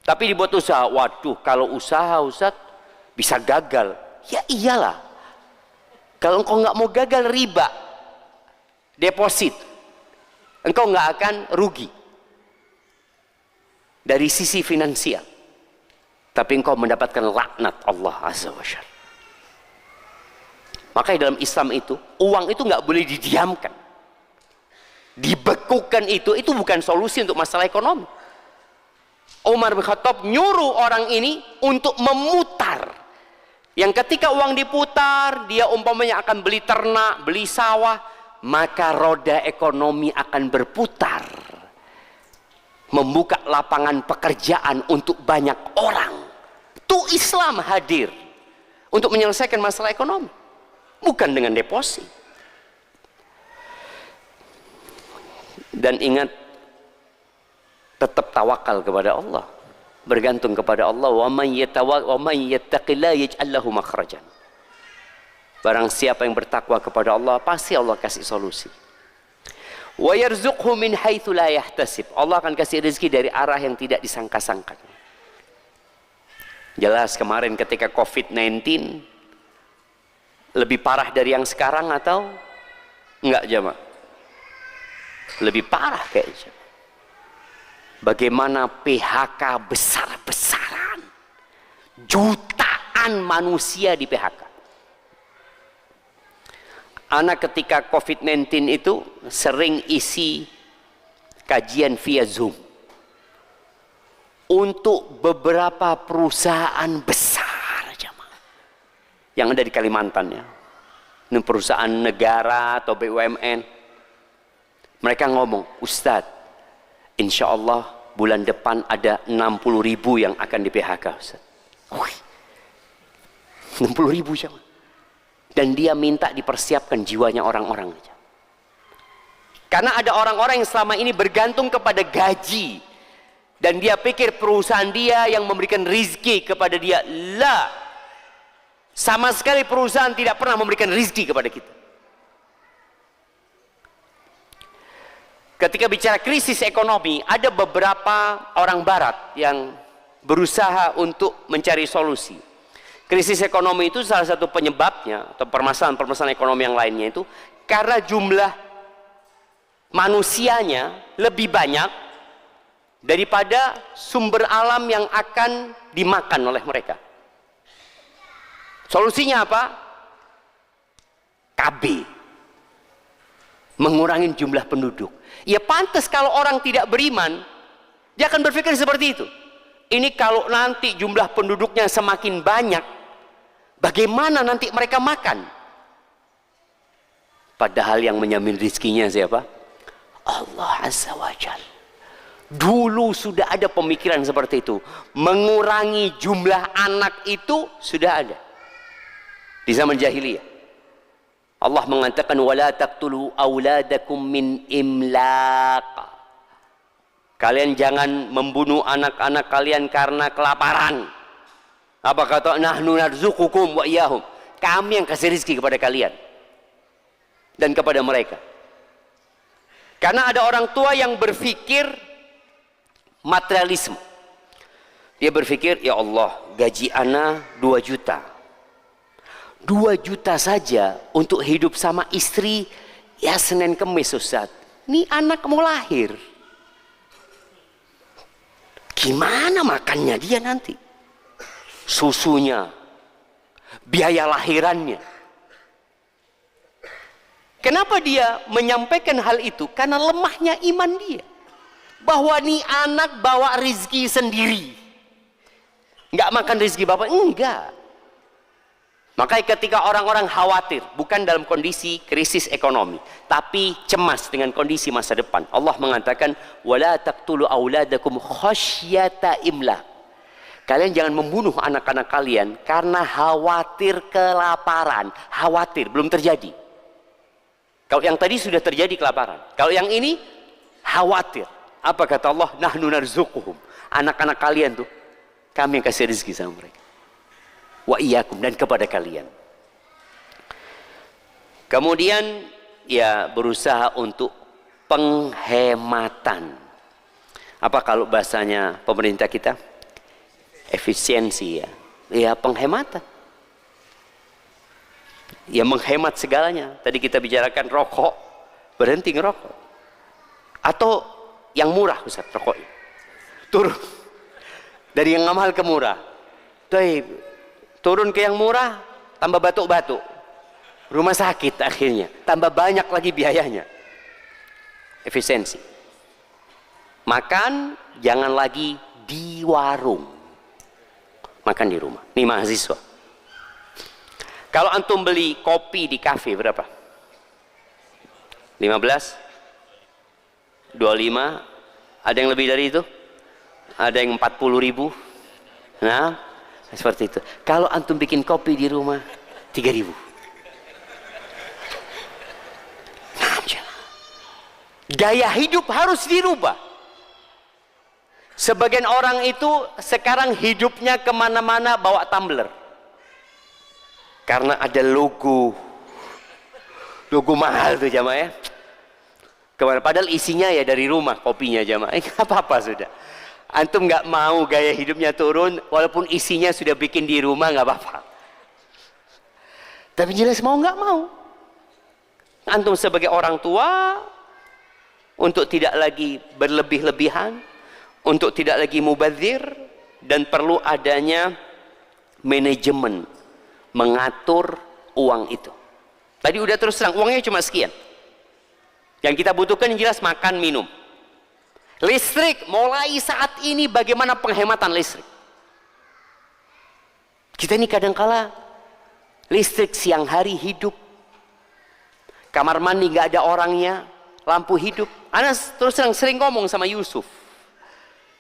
Tapi dibuat usaha. Waduh, kalau usaha Ustaz bisa gagal. Ya iyalah. Kalau engkau nggak mau gagal, riba, deposit, engkau nggak akan rugi dari sisi finansial. Tapi engkau mendapatkan laknat Allah Azza wa Jalla. Makanya dalam Islam itu, uang itu nggak boleh didiamkan. Dibekukan itu bukan solusi untuk masalah ekonomi. Umar bin Khattab nyuruh orang ini untuk memutar. Yang ketika uang diputar, dia umpamanya akan beli ternak, beli sawah, maka roda ekonomi akan berputar. Membuka lapangan pekerjaan untuk banyak orang. Itu Islam hadir untuk menyelesaikan masalah ekonomi. Bukan dengan deposit. Dan ingat, tetap tawakal kepada Allah, bergantung kepada Allah. Wa man yattaqillaha yaj'al lahu makhrajan. Barang siapa yang bertakwa kepada Allah, pasti Allah kasih solusi. Wa yarzuqhu min haitsu la yahtasib. Allah akan kasih rezeki dari arah yang tidak disangka-sangka. Jelas kemarin ketika COVID-19 lebih parah dari yang sekarang atau enggak, jemaah? Lebih parah kayaknya. Bagaimana PHK besar-besaran, jutaan manusia di PHK. Anak ketika COVID-19 itu sering isi kajian via Zoom untuk beberapa perusahaan besar. yang ada di Kalimantan ya. Ini perusahaan negara atau BUMN. Mereka ngomong, Ustadz, insya Allah bulan depan ada 60.000 yang akan di PHK, Ustadz. 60.000 jemaah. Dan dia minta dipersiapkan jiwanya orang-orang. Karena ada orang-orang yang selama ini bergantung kepada gaji. Dan dia pikir perusahaan dia yang memberikan rizki kepada dia. La. Sama sekali perusahaan tidak pernah memberikan rizki kepada kita. Ketika bicara krisis ekonomi, ada beberapa orang barat yang berusaha untuk mencari solusi. Krisis ekonomi itu salah satu penyebabnya, atau permasalahan-permasalahan ekonomi yang lainnya itu, karena jumlah manusianya lebih banyak daripada sumber alam yang akan dimakan oleh mereka. Solusinya apa? KB. Mengurangi jumlah penduduk. Ya pantas kalau orang tidak beriman, dia akan berpikir seperti itu. Ini kalau nanti jumlah penduduknya semakin banyak, bagaimana nanti mereka makan? Padahal yang menjamin rizkinya siapa? Allah Azza wa Jalla. Dulu sudah ada pemikiran seperti itu. Mengurangi jumlah anak itu sudah ada. Di zaman jahiliyah. Allah mengatakan wala taqtulu auladakum min imlaq. Kalian jangan membunuh anak-anak kalian karena kelaparan. Apa kata nahnu narzuqukum wa iyyahum. Kami yang kasih rezeki kepada kalian dan kepada mereka. Karena ada orang tua yang berpikir materialisme. Dia berpikir, ya Allah, gaji ana 2 juta. 2 juta saja untuk hidup sama istri, ya Senin Kemis Ustaz. Ini anak mau lahir. Gimana makannya dia nanti? Susunya, biaya lahirannya. Kenapa dia menyampaikan hal itu? Karena lemahnya iman dia. Bahwa nih anak bawa rizki sendiri. Enggak makan rizki bapak, enggak. Makanya ketika orang-orang khawatir, bukan dalam kondisi krisis ekonomi, tapi cemas dengan kondisi masa depan. Allah mengatakan, wala taqtulu auladakum khasyata imlaq. Kalian jangan membunuh anak-anak kalian karena khawatir kelaparan. Khawatir, belum terjadi. Kalau yang tadi sudah terjadi kelaparan. Kalau yang ini khawatir. Apa kata Allah? Nahnu narzuquhum. Anak-anak kalian tuh kami yang kasih rezeki sama mereka. Wa iyyakum, dan kepada kalian. Kemudian ya berusaha untuk penghematan. Apa kalau bahasanya pemerintah kita? Efisiensi ya. Ya penghematan. Ya menghemat segalanya. Tadi kita bicarakan rokok, berhenti ngerokok. Atau yang murah Ustaz rokoknya. Turun. Dari yang mahal ke murah. Turun ke yang murah, tambah batuk-batuk. Rumah sakit akhirnya. Tambah banyak lagi biayanya. Efisiensi. Makan jangan lagi di warung. Makan di rumah. Nih mahasiswa. Kalau antum beli kopi di kafe berapa? 15? 25? Ada yang lebih dari itu? Ada yang 40.000? Nah, seperti itu. Kalau antum bikin kopi di rumah 3.000. Nah, gaya hidup harus dirubah. Sebagian orang itu sekarang hidupnya kemana-mana bawa tumbler. Karena ada logo mahal tuh jamaah ya. Kemana? Padahal isinya ya dari rumah kopinya jamaah. Nggak apa-apa sudah. Antum nggak mau gaya hidupnya turun, walaupun isinya sudah bikin di rumah nggak apa-apa. Tapi jelas mau nggak mau. Antum sebagai orang tua untuk tidak lagi berlebih-lebihan, untuk tidak lagi mubadzir, dan perlu adanya manajemen mengatur uang itu. Tadi udah terus terang uangnya cuma sekian. Yang kita butuhkan yang jelas makan, minum. Listrik, mulai saat ini bagaimana penghematan listrik? Kita ini kadangkala Listrik siang hari hidup. Kamar mandi nggak ada orangnya, lampu hidup. Ana terus sering ngomong sama Yusuf.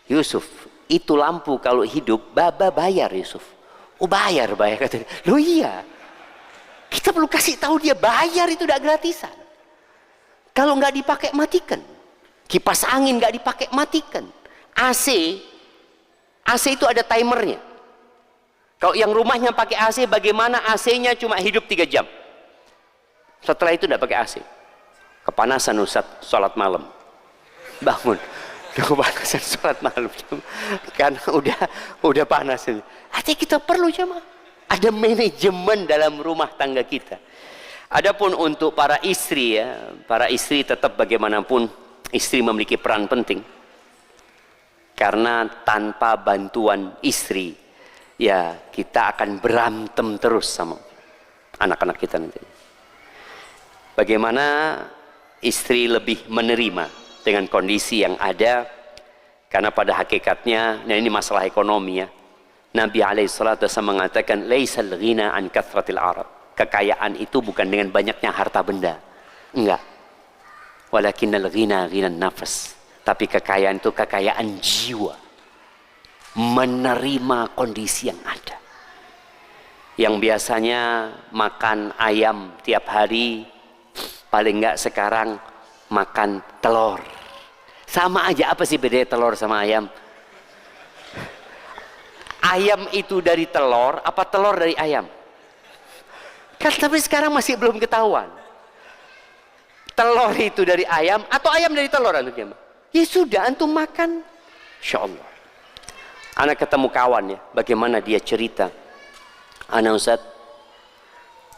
Yusuf, itu lampu kalau hidup, Baba bayar Yusuf. Oh bayar kata dia. Loh iya. Kita perlu kasih tahu dia bayar itu udah gratisan. Kalau nggak dipakai matikan. Kipas angin nggak dipakai matikan. AC itu ada timernya. Kalau yang rumahnya pakai AC, bagaimana AC-nya cuma hidup 3 jam. Setelah itu tidak pakai AC. Kepanasan Ustaz, sholat malam. Bangun. Kepanasan sholat malam. Karena udah panas. Artinya kita perlu jemaah. Ada manajemen dalam rumah tangga kita. Adapun untuk para istri ya, para istri tetap bagaimanapun istri memiliki peran penting. Karena tanpa bantuan istri, ya kita akan berantem terus sama anak-anak kita nanti. Bagaimana istri lebih menerima dengan kondisi yang ada, karena pada hakikatnya, nah ini masalah ekonomi ya. Nabi alaihissalatu mengatakan, laisal ghina an kathratil arab. Kekayaan itu bukan dengan banyaknya harta benda. Enggak. Walakinnal ghina ghinan nafas. Tapi kekayaan itu kekayaan jiwa. Menerima kondisi yang ada. Yang biasanya makan ayam tiap hari, paling enggak sekarang makan telur. Sama aja, apa sih bedanya telur sama ayam? Ayam itu dari telur, apa telur dari ayam? Kan tapi sekarang masih belum ketahuan. Telur itu dari ayam atau ayam dari telur antum? Ya sudah, antum makan. Insyaallah. Anak ketemu kawan ya, bagaimana dia cerita. Anak Ustaz,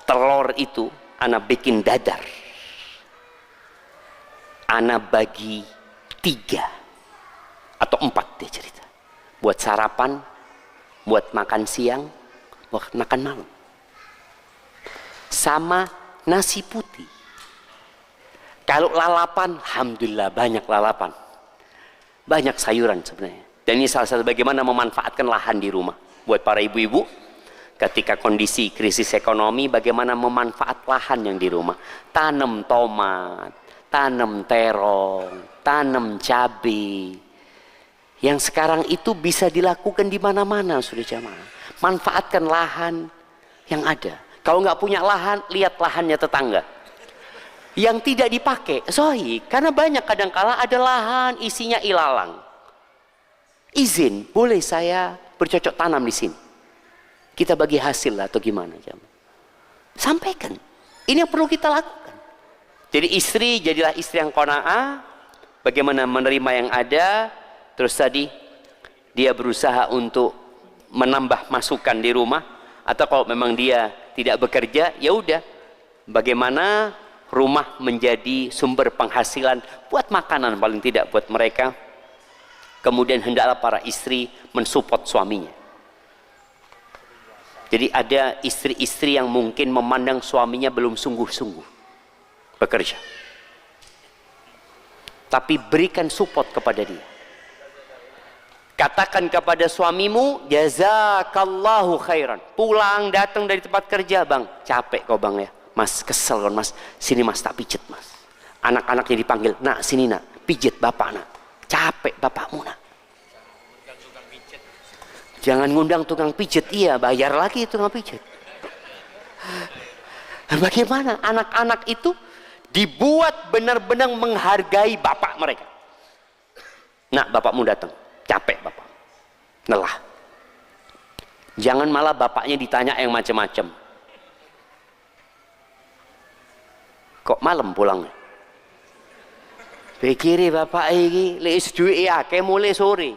telur itu anak bikin dadar. Anak bagi 3 atau 4 dia cerita. Buat sarapan, buat makan siang, buat makan malam. Sama nasi putih. Kalau lalapan, alhamdulillah banyak lalapan. Banyak sayuran sebenarnya. Dan ini salah satu bagaimana memanfaatkan lahan di rumah. Buat para ibu-ibu, ketika kondisi krisis ekonomi, bagaimana memanfaat lahan yang di rumah. Tanam tomat, tanam terong, tanam cabai. Yang sekarang itu bisa dilakukan di mana-mana sudah jamaah. Manfaatkan lahan yang ada. Kalau nggak punya lahan, lihat lahannya tetangga. Yang tidak dipakai, sahih. Karena banyak kadangkala ada lahan isinya ilalang. Izin, boleh saya bercocok tanam di sini. Kita bagi hasil lah atau gimana jamaah. Sampaikan. Ini yang perlu kita lakukan. Jadi istri, jadilah istri yang qanaah. Bagaimana menerima yang ada. Terus tadi dia berusaha untuk menambah masukan di rumah, atau kalau memang dia tidak bekerja, ya udah bagaimana rumah menjadi sumber penghasilan buat makanan paling tidak buat mereka. Kemudian hendaklah para istri mensupport suaminya. Jadi ada istri-istri yang mungkin memandang suaminya belum sungguh-sungguh bekerja, tapi berikan support kepada dia. Katakan kepada suamimu, jazakallahu khairan. Pulang datang dari tempat kerja, bang, capek kau bang ya. Mas kesel kan mas, sini mas tak pijet mas. Anak-anaknya dipanggil, nak sini nak, pijet bapak nak. Capek bapakmu nak. Jangan ngundang tukang pijet, iya bayar lagi tukang pijet. Bagaimana anak-anak itu dibuat benar-benar menghargai bapak mereka. Nak bapakmu datang. Capek bapak, lelah. Jangan malah bapaknya ditanya yang macam-macam. Kok malam pulangnya? Pikiri bapak ini leis duit ya, kayak mulai sore.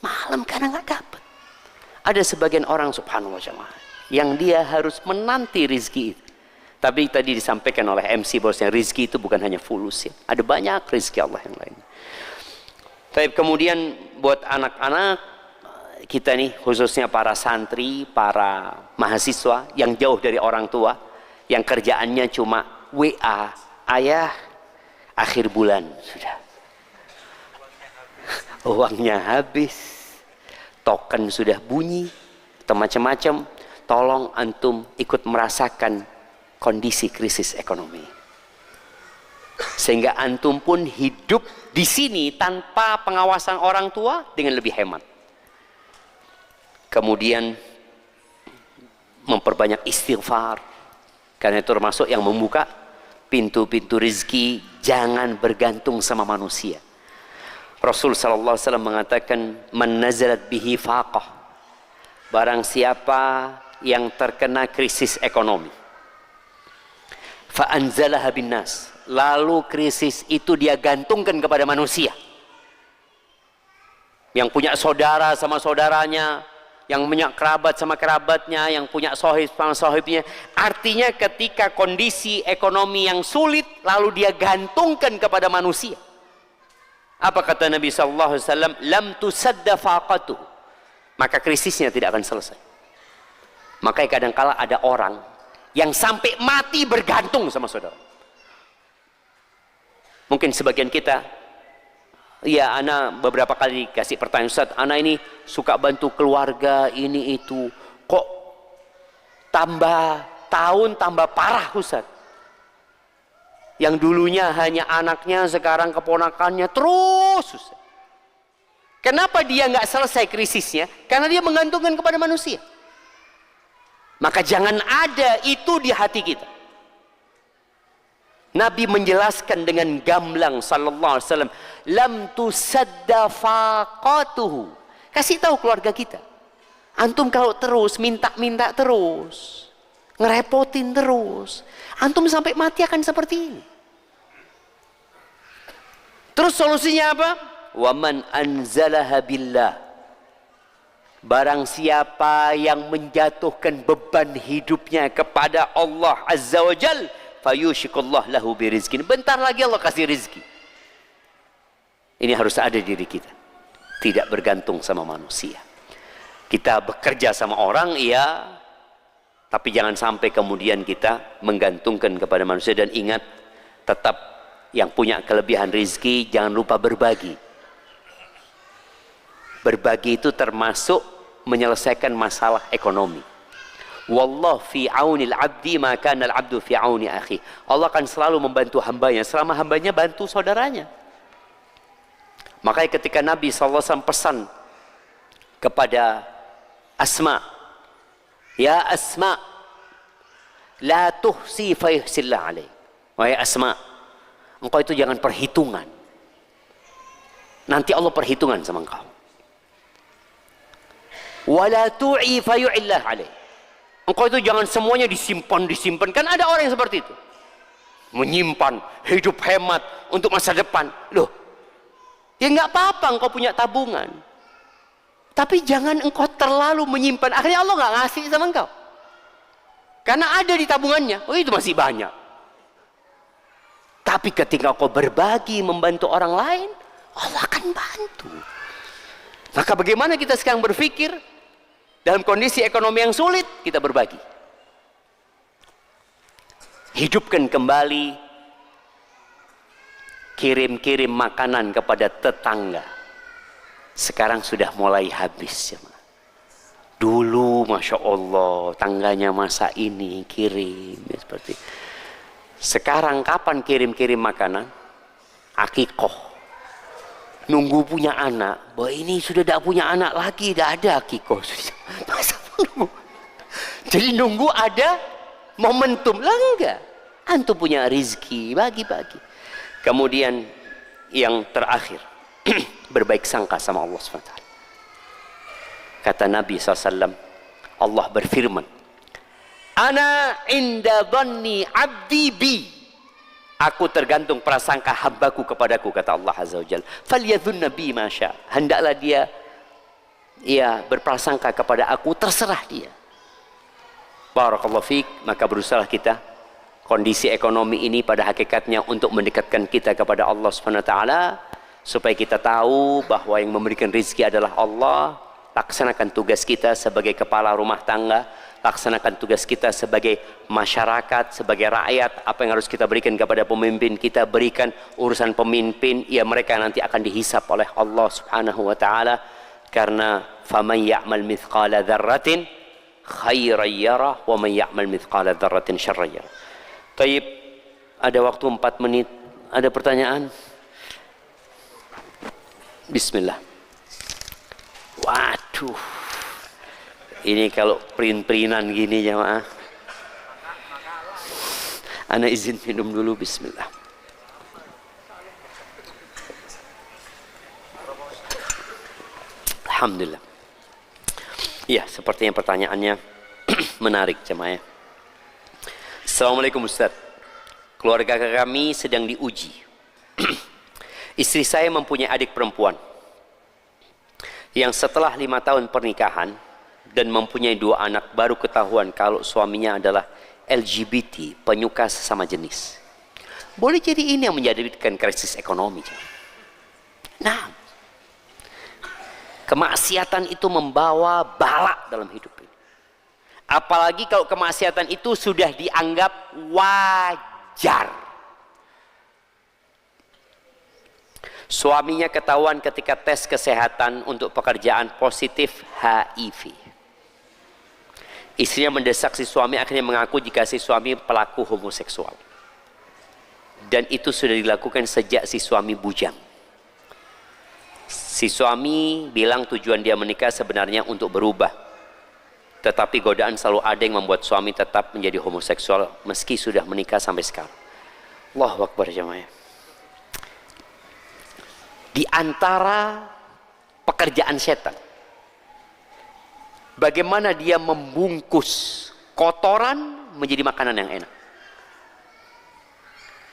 Malam karena nggak dapat. Ada sebagian orang subhanallah yang dia harus menanti rizki itu. Tapi tadi disampaikan oleh MC bosnya, rizki itu bukan hanya fulus ya. Ada banyak rizki Allah yang lain. Tapi kemudian buat anak-anak kita nih, khususnya para santri, para mahasiswa yang jauh dari orang tua, yang kerjaannya cuma WA, ayah akhir bulan sudah, uangnya habis, token sudah bunyi, atau macam-macam. tolong antum ikut merasakan kondisi krisis ekonomi. Sehingga antum pun hidup di sini tanpa pengawasan orang tua dengan lebih hemat. Kemudian memperbanyak istighfar. Karena itu termasuk yang membuka pintu-pintu rezeki. Jangan bergantung sama manusia. Rasul sallallahu alaihi wasallam mengatakan, "Man nazalat bihi faqah." Barang siapa yang terkena krisis ekonomi, fa anzalaha binnas, lalu krisis itu dia gantungkan kepada manusia. Yang punya saudara sama saudaranya, yang punya kerabat sama kerabatnya, yang punya sohib sama sohibnya. Artinya ketika kondisi ekonomi yang sulit, lalu dia gantungkan kepada manusia. Apa kata Nabi sallallahu alaihi wasallam? Lam tusadda faqatuh. Maka krisisnya tidak akan selesai. Makanya kadangkala ada orang yang sampai mati bergantung sama saudara. Mungkin sebagian kita, ya, ana beberapa kali kasih pertanyaan, Ustaz, ana ini suka bantu keluarga ini itu, kok tambah tahun tambah parah Ustaz. Yang dulunya hanya anaknya, sekarang keponakannya terus Ustaz. Kenapa dia nggak selesai krisisnya? Karena dia menggantungkan kepada manusia. Maka jangan ada itu di hati kita. Nabi menjelaskan dengan gamblang sallallahu alaihi wasallam, lam tusadda faqatuhu. Kasih tahu keluarga kita. Antum kalau terus minta-minta terus, ngerepotin terus, antum sampai mati akan seperti ini. Terus solusinya apa? Wa man anzalaha billah. Barang siapa yang menjatuhkan beban hidupnya kepada Allah Azza wa Jal, fayushikullah lahu birizkin. Bentar lagi Allah kasih rizki. Ini harus ada di diri kita. Tidak bergantung sama manusia. Kita bekerja sama orang, iya, tapi jangan sampai kemudian kita menggantungkan kepada manusia. Dan ingat, tetap yang punya kelebihan rizki jangan lupa berbagi. Berbagi itu termasuk menyelesaikan masalah ekonomi. Wallah fi aunil abdi maka al abdu fi auni akhi. Allah akan selalu membantu hambanya selama hambanya bantu saudaranya. Makanya ketika Nabi SAW pesan kepada Asma, ya Asma, la tuhsi fa yuhsillah alaik. Wahai Asma, engkau itu jangan perhitungan. Nanti Allah perhitungan sama engkau. Wala tu'i fa yu'illah alaik. Engkau itu jangan semuanya disimpan. Kan ada orang yang seperti itu. Menyimpan, hidup hemat untuk masa depan. Loh, ya nggak apa-apa engkau punya tabungan. Tapi jangan engkau terlalu menyimpan. Akhirnya Allah nggak ngasih sama engkau. Karena ada di tabungannya. Oh, itu masih banyak. Tapi ketika engkau berbagi, membantu orang lain, Allah akan bantu. Maka bagaimana kita sekarang berpikir? Dalam kondisi ekonomi yang sulit, kita berbagi. Hidupkan kembali, kirim-kirim makanan kepada tetangga. Sekarang sudah mulai habis. Dulu, Masya Allah, tangganya masa ini, kirim. Ya, seperti. Sekarang kapan kirim-kirim makanan? Akikoh. Nunggu punya anak, bahwa ini sudah tidak punya anak lagi, tidak ada akikoh. Masa nunggu? Jadi nunggu ada momentum lah, enggak. Antum punya rizki, bagi-bagi. Kemudian yang terakhir, berbaik sangka sama Allah SWT. Kata Nabi SAW, Allah berfirman, Ana inda dhanni abdi bi. Aku tergantung prasangka hambaku kepadaku, kata Allah Azza wa Jalla. Falyadhunna bi ma syaa. Hendaklah dia berprasangka kepada aku, terserah dia. Barakallahu fiik. Maka berusaha kita kondisi ekonomi ini pada hakikatnya untuk mendekatkan kita kepada Allah Subhanahu wa taala, supaya kita tahu bahwa yang memberikan rezeki adalah Allah. Laksanakan tugas kita sebagai kepala rumah tangga, laksanakan tugas kita sebagai masyarakat, sebagai rakyat. Apa yang harus kita berikan kepada pemimpin, kita berikan. Urusan pemimpin, ya mereka nanti akan dihisap oleh Allah Subhanahu wa taala. Karena faman ya'mal mithqala dzarratin khairan yarah wa man ya'mal mithqala dzarratin syarran yarah. Taib, ada waktu 4 menit. Ada pertanyaan? Bismillah. Waduh, ini kalau print-printan gini jamaah. Ana izin minum dulu. Bismillah. Alhamdulillah. Ya, sepertinya pertanyaannya menarik jemaah. Assalamualaikum Ustaz. Keluarga kami sedang diuji. Istri saya mempunyai adik perempuan yang setelah 5 tahun pernikahan dan mempunyai 2 anak baru ketahuan kalau suaminya adalah LGBT, penyuka sesama jenis. Boleh jadi ini yang menjadikan krisis ekonomi. Nah, kemaksiatan itu membawa bala dalam hidup ini. Apalagi kalau kemaksiatan itu sudah dianggap wajar. Suaminya ketahuan ketika tes kesehatan untuk pekerjaan positif HIV. Istrinya mendesak si suami, akhirnya mengaku jika si suami pelaku homoseksual. Dan itu sudah dilakukan sejak si suami bujang. Si suami bilang tujuan dia menikah sebenarnya untuk berubah. Tetapi godaan selalu ada yang membuat suami tetap menjadi homoseksual meski sudah menikah sampai sekarang. Allahu Akbar jamaah. Di antara pekerjaan setan, bagaimana dia membungkus kotoran menjadi makanan yang enak.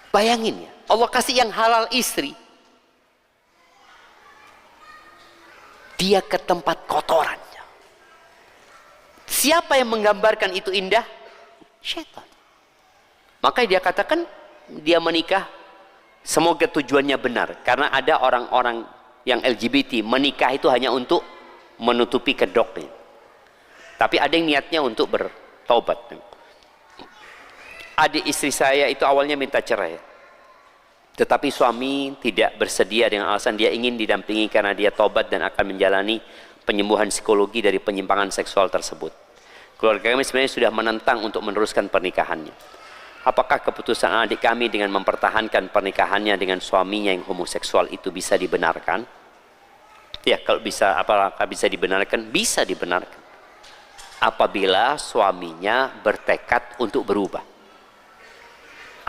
Bayangin ya, Allah kasih yang halal istri, dia ke tempat kotorannya. Siapa yang menggambarkan itu indah? Setan. Makanya dia katakan dia menikah semoga tujuannya benar, karena ada orang-orang yang LGBT menikah itu hanya untuk menutupi kedoknya. Tapi ada yang niatnya untuk bertobat. Adik istri saya itu awalnya minta cerai, tetapi suami tidak bersedia dengan alasan dia ingin didampingi karena dia tobat dan akan menjalani penyembuhan psikologi dari penyimpangan seksual tersebut. Keluarga kami sebenarnya sudah menentang untuk meneruskan pernikahannya. Apakah keputusan adik kami dengan mempertahankan pernikahannya dengan suaminya yang homoseksual itu bisa dibenarkan? Ya, kalau bisa, apakah bisa dibenarkan? Bisa dibenarkan. Apabila suaminya bertekad untuk berubah.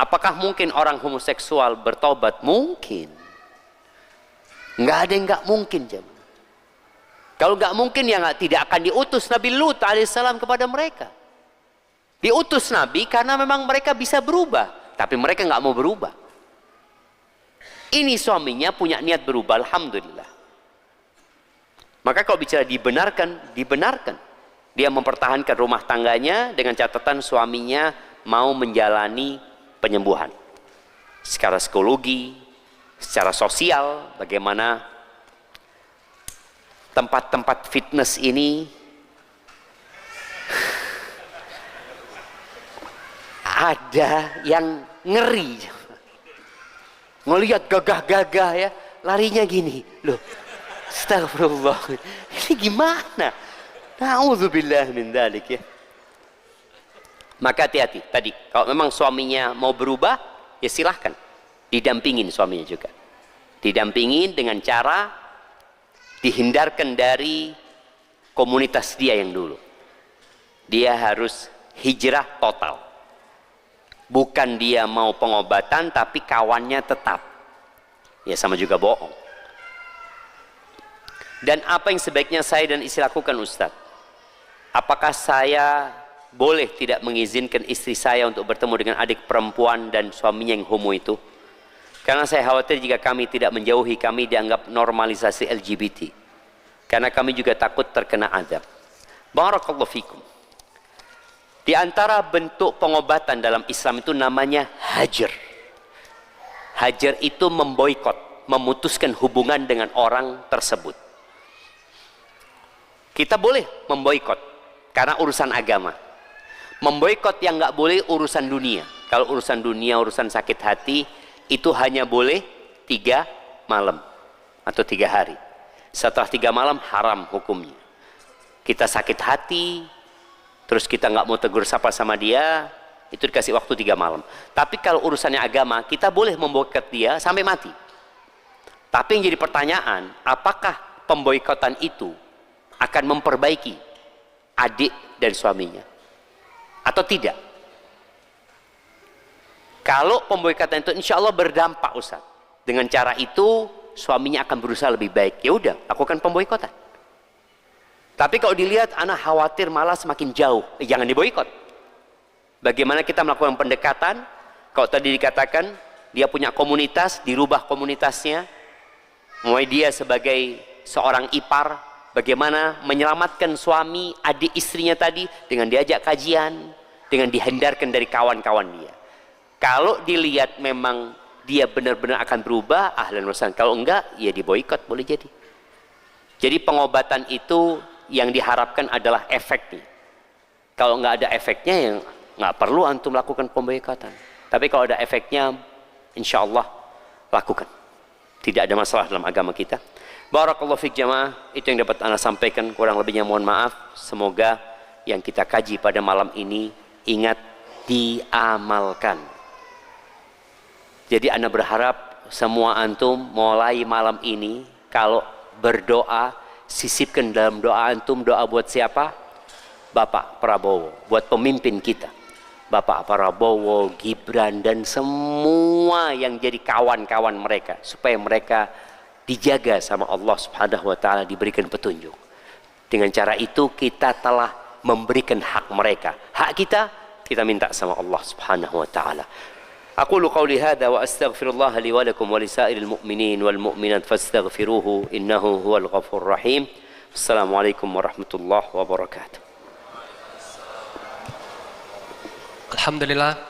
Apakah mungkin orang homoseksual bertobat? Mungkin. Nggak ada yang nggak mungkin. Kalau nggak mungkin ya tidak akan diutus Nabi Lut alaihissalam kepada mereka. Diutus Nabi karena memang mereka bisa berubah, tapi mereka nggak mau berubah. Ini suaminya punya niat berubah, alhamdulillah. Maka kalau bicara dibenarkan, dibenarkan. Dia mempertahankan rumah tangganya dengan catatan suaminya mau menjalani penyembuhan. Secara psikologi, secara sosial, bagaimana tempat-tempat fitness ini ada yang ngeri, ngelihat gagah-gagah ya, larinya gini, loh, astagfirullah, ini gimana? Na'udzubillah min dzalik ya. Maka hati-hati tadi, kalau memang suaminya mau berubah, ya silahkan, didampingin suaminya juga, didampingin dengan cara dihindarkan dari komunitas dia yang dulu. Dia harus hijrah total. Bukan dia mau pengobatan tapi kawannya tetap. Ya sama juga bohong. Dan apa yang sebaiknya saya dan istri lakukan Ustaz? Apakah saya boleh tidak mengizinkan istri saya untuk bertemu dengan adik perempuan dan suaminya yang homo itu? Karena saya khawatir jika kami tidak menjauhi, kami dianggap normalisasi LGBT. Karena kami juga takut terkena azab. Barakallahu fikum. Di antara bentuk pengobatan dalam Islam itu namanya hajar. Hajar itu memboikot, memutuskan hubungan dengan orang tersebut. Kita boleh memboikot karena urusan agama. Memboikot yang nggak boleh urusan dunia. Kalau urusan dunia, urusan sakit hati, itu hanya boleh 3 malam atau 3 hari. Setelah 3 malam haram hukumnya. Kita sakit hati, terus kita nggak mau tegur sapa sama dia, itu dikasih waktu 3 malam. Tapi kalau urusannya agama, kita boleh memboikot dia sampai mati. Tapi yang jadi pertanyaan, apakah pemboikotan itu akan memperbaiki adik dan suaminya atau tidak? Kalau pemboikotan itu insya Allah berdampak, Ustaz, dengan cara itu suaminya akan berusaha lebih baik, ya udah lakukan pemboikotan. Tapi kalau dilihat anak khawatir malah semakin jauh, jangan diboikot. Bagaimana kita melakukan pendekatan? Kalau tadi dikatakan dia punya komunitas, dirubah komunitasnya, mulai dia sebagai seorang ipar, bagaimana menyelamatkan suami adik istrinya tadi dengan diajak kajian, dengan dihindarkan dari kawan-kawan dia. Kalau dilihat memang dia benar-benar akan berubah, ahlan wa sahlan. Kalau enggak, ya diboikot, boleh jadi. Jadi pengobatan itu yang diharapkan adalah efeknya. Kalau nggak ada efeknya, ya nggak perlu antum lakukan pemboikotan. Tapi kalau ada efeknya, insya Allah lakukan. Tidak ada masalah dalam agama kita. Barakallahu fiik jamaah, itu yang dapat ana sampaikan. Kurang lebihnya mohon maaf. Semoga yang kita kaji pada malam ini ingat diamalkan. Jadi ana berharap semua antum mulai malam ini kalau berdoa, sisipkan dalam doa antum, doa buat siapa? Bapak Prabowo, buat pemimpin kita. Bapak Prabowo, Gibran, dan semua yang jadi kawan-kawan mereka, supaya mereka dijaga sama Allah Subhanahu wa Ta'ala, diberikan petunjuk. Dengan cara itu kita telah memberikan hak mereka. Hak kita minta sama Allah Subhanahu wa Ta'ala. أقول قولي هذا وأستغفر الله لي ولكم ولسائر المؤمنين والمؤمنات فاستغفروه إنه هو الغفور الرحيم. السلام عليكم ورحمة الله وبركاته. Alhamdulillah,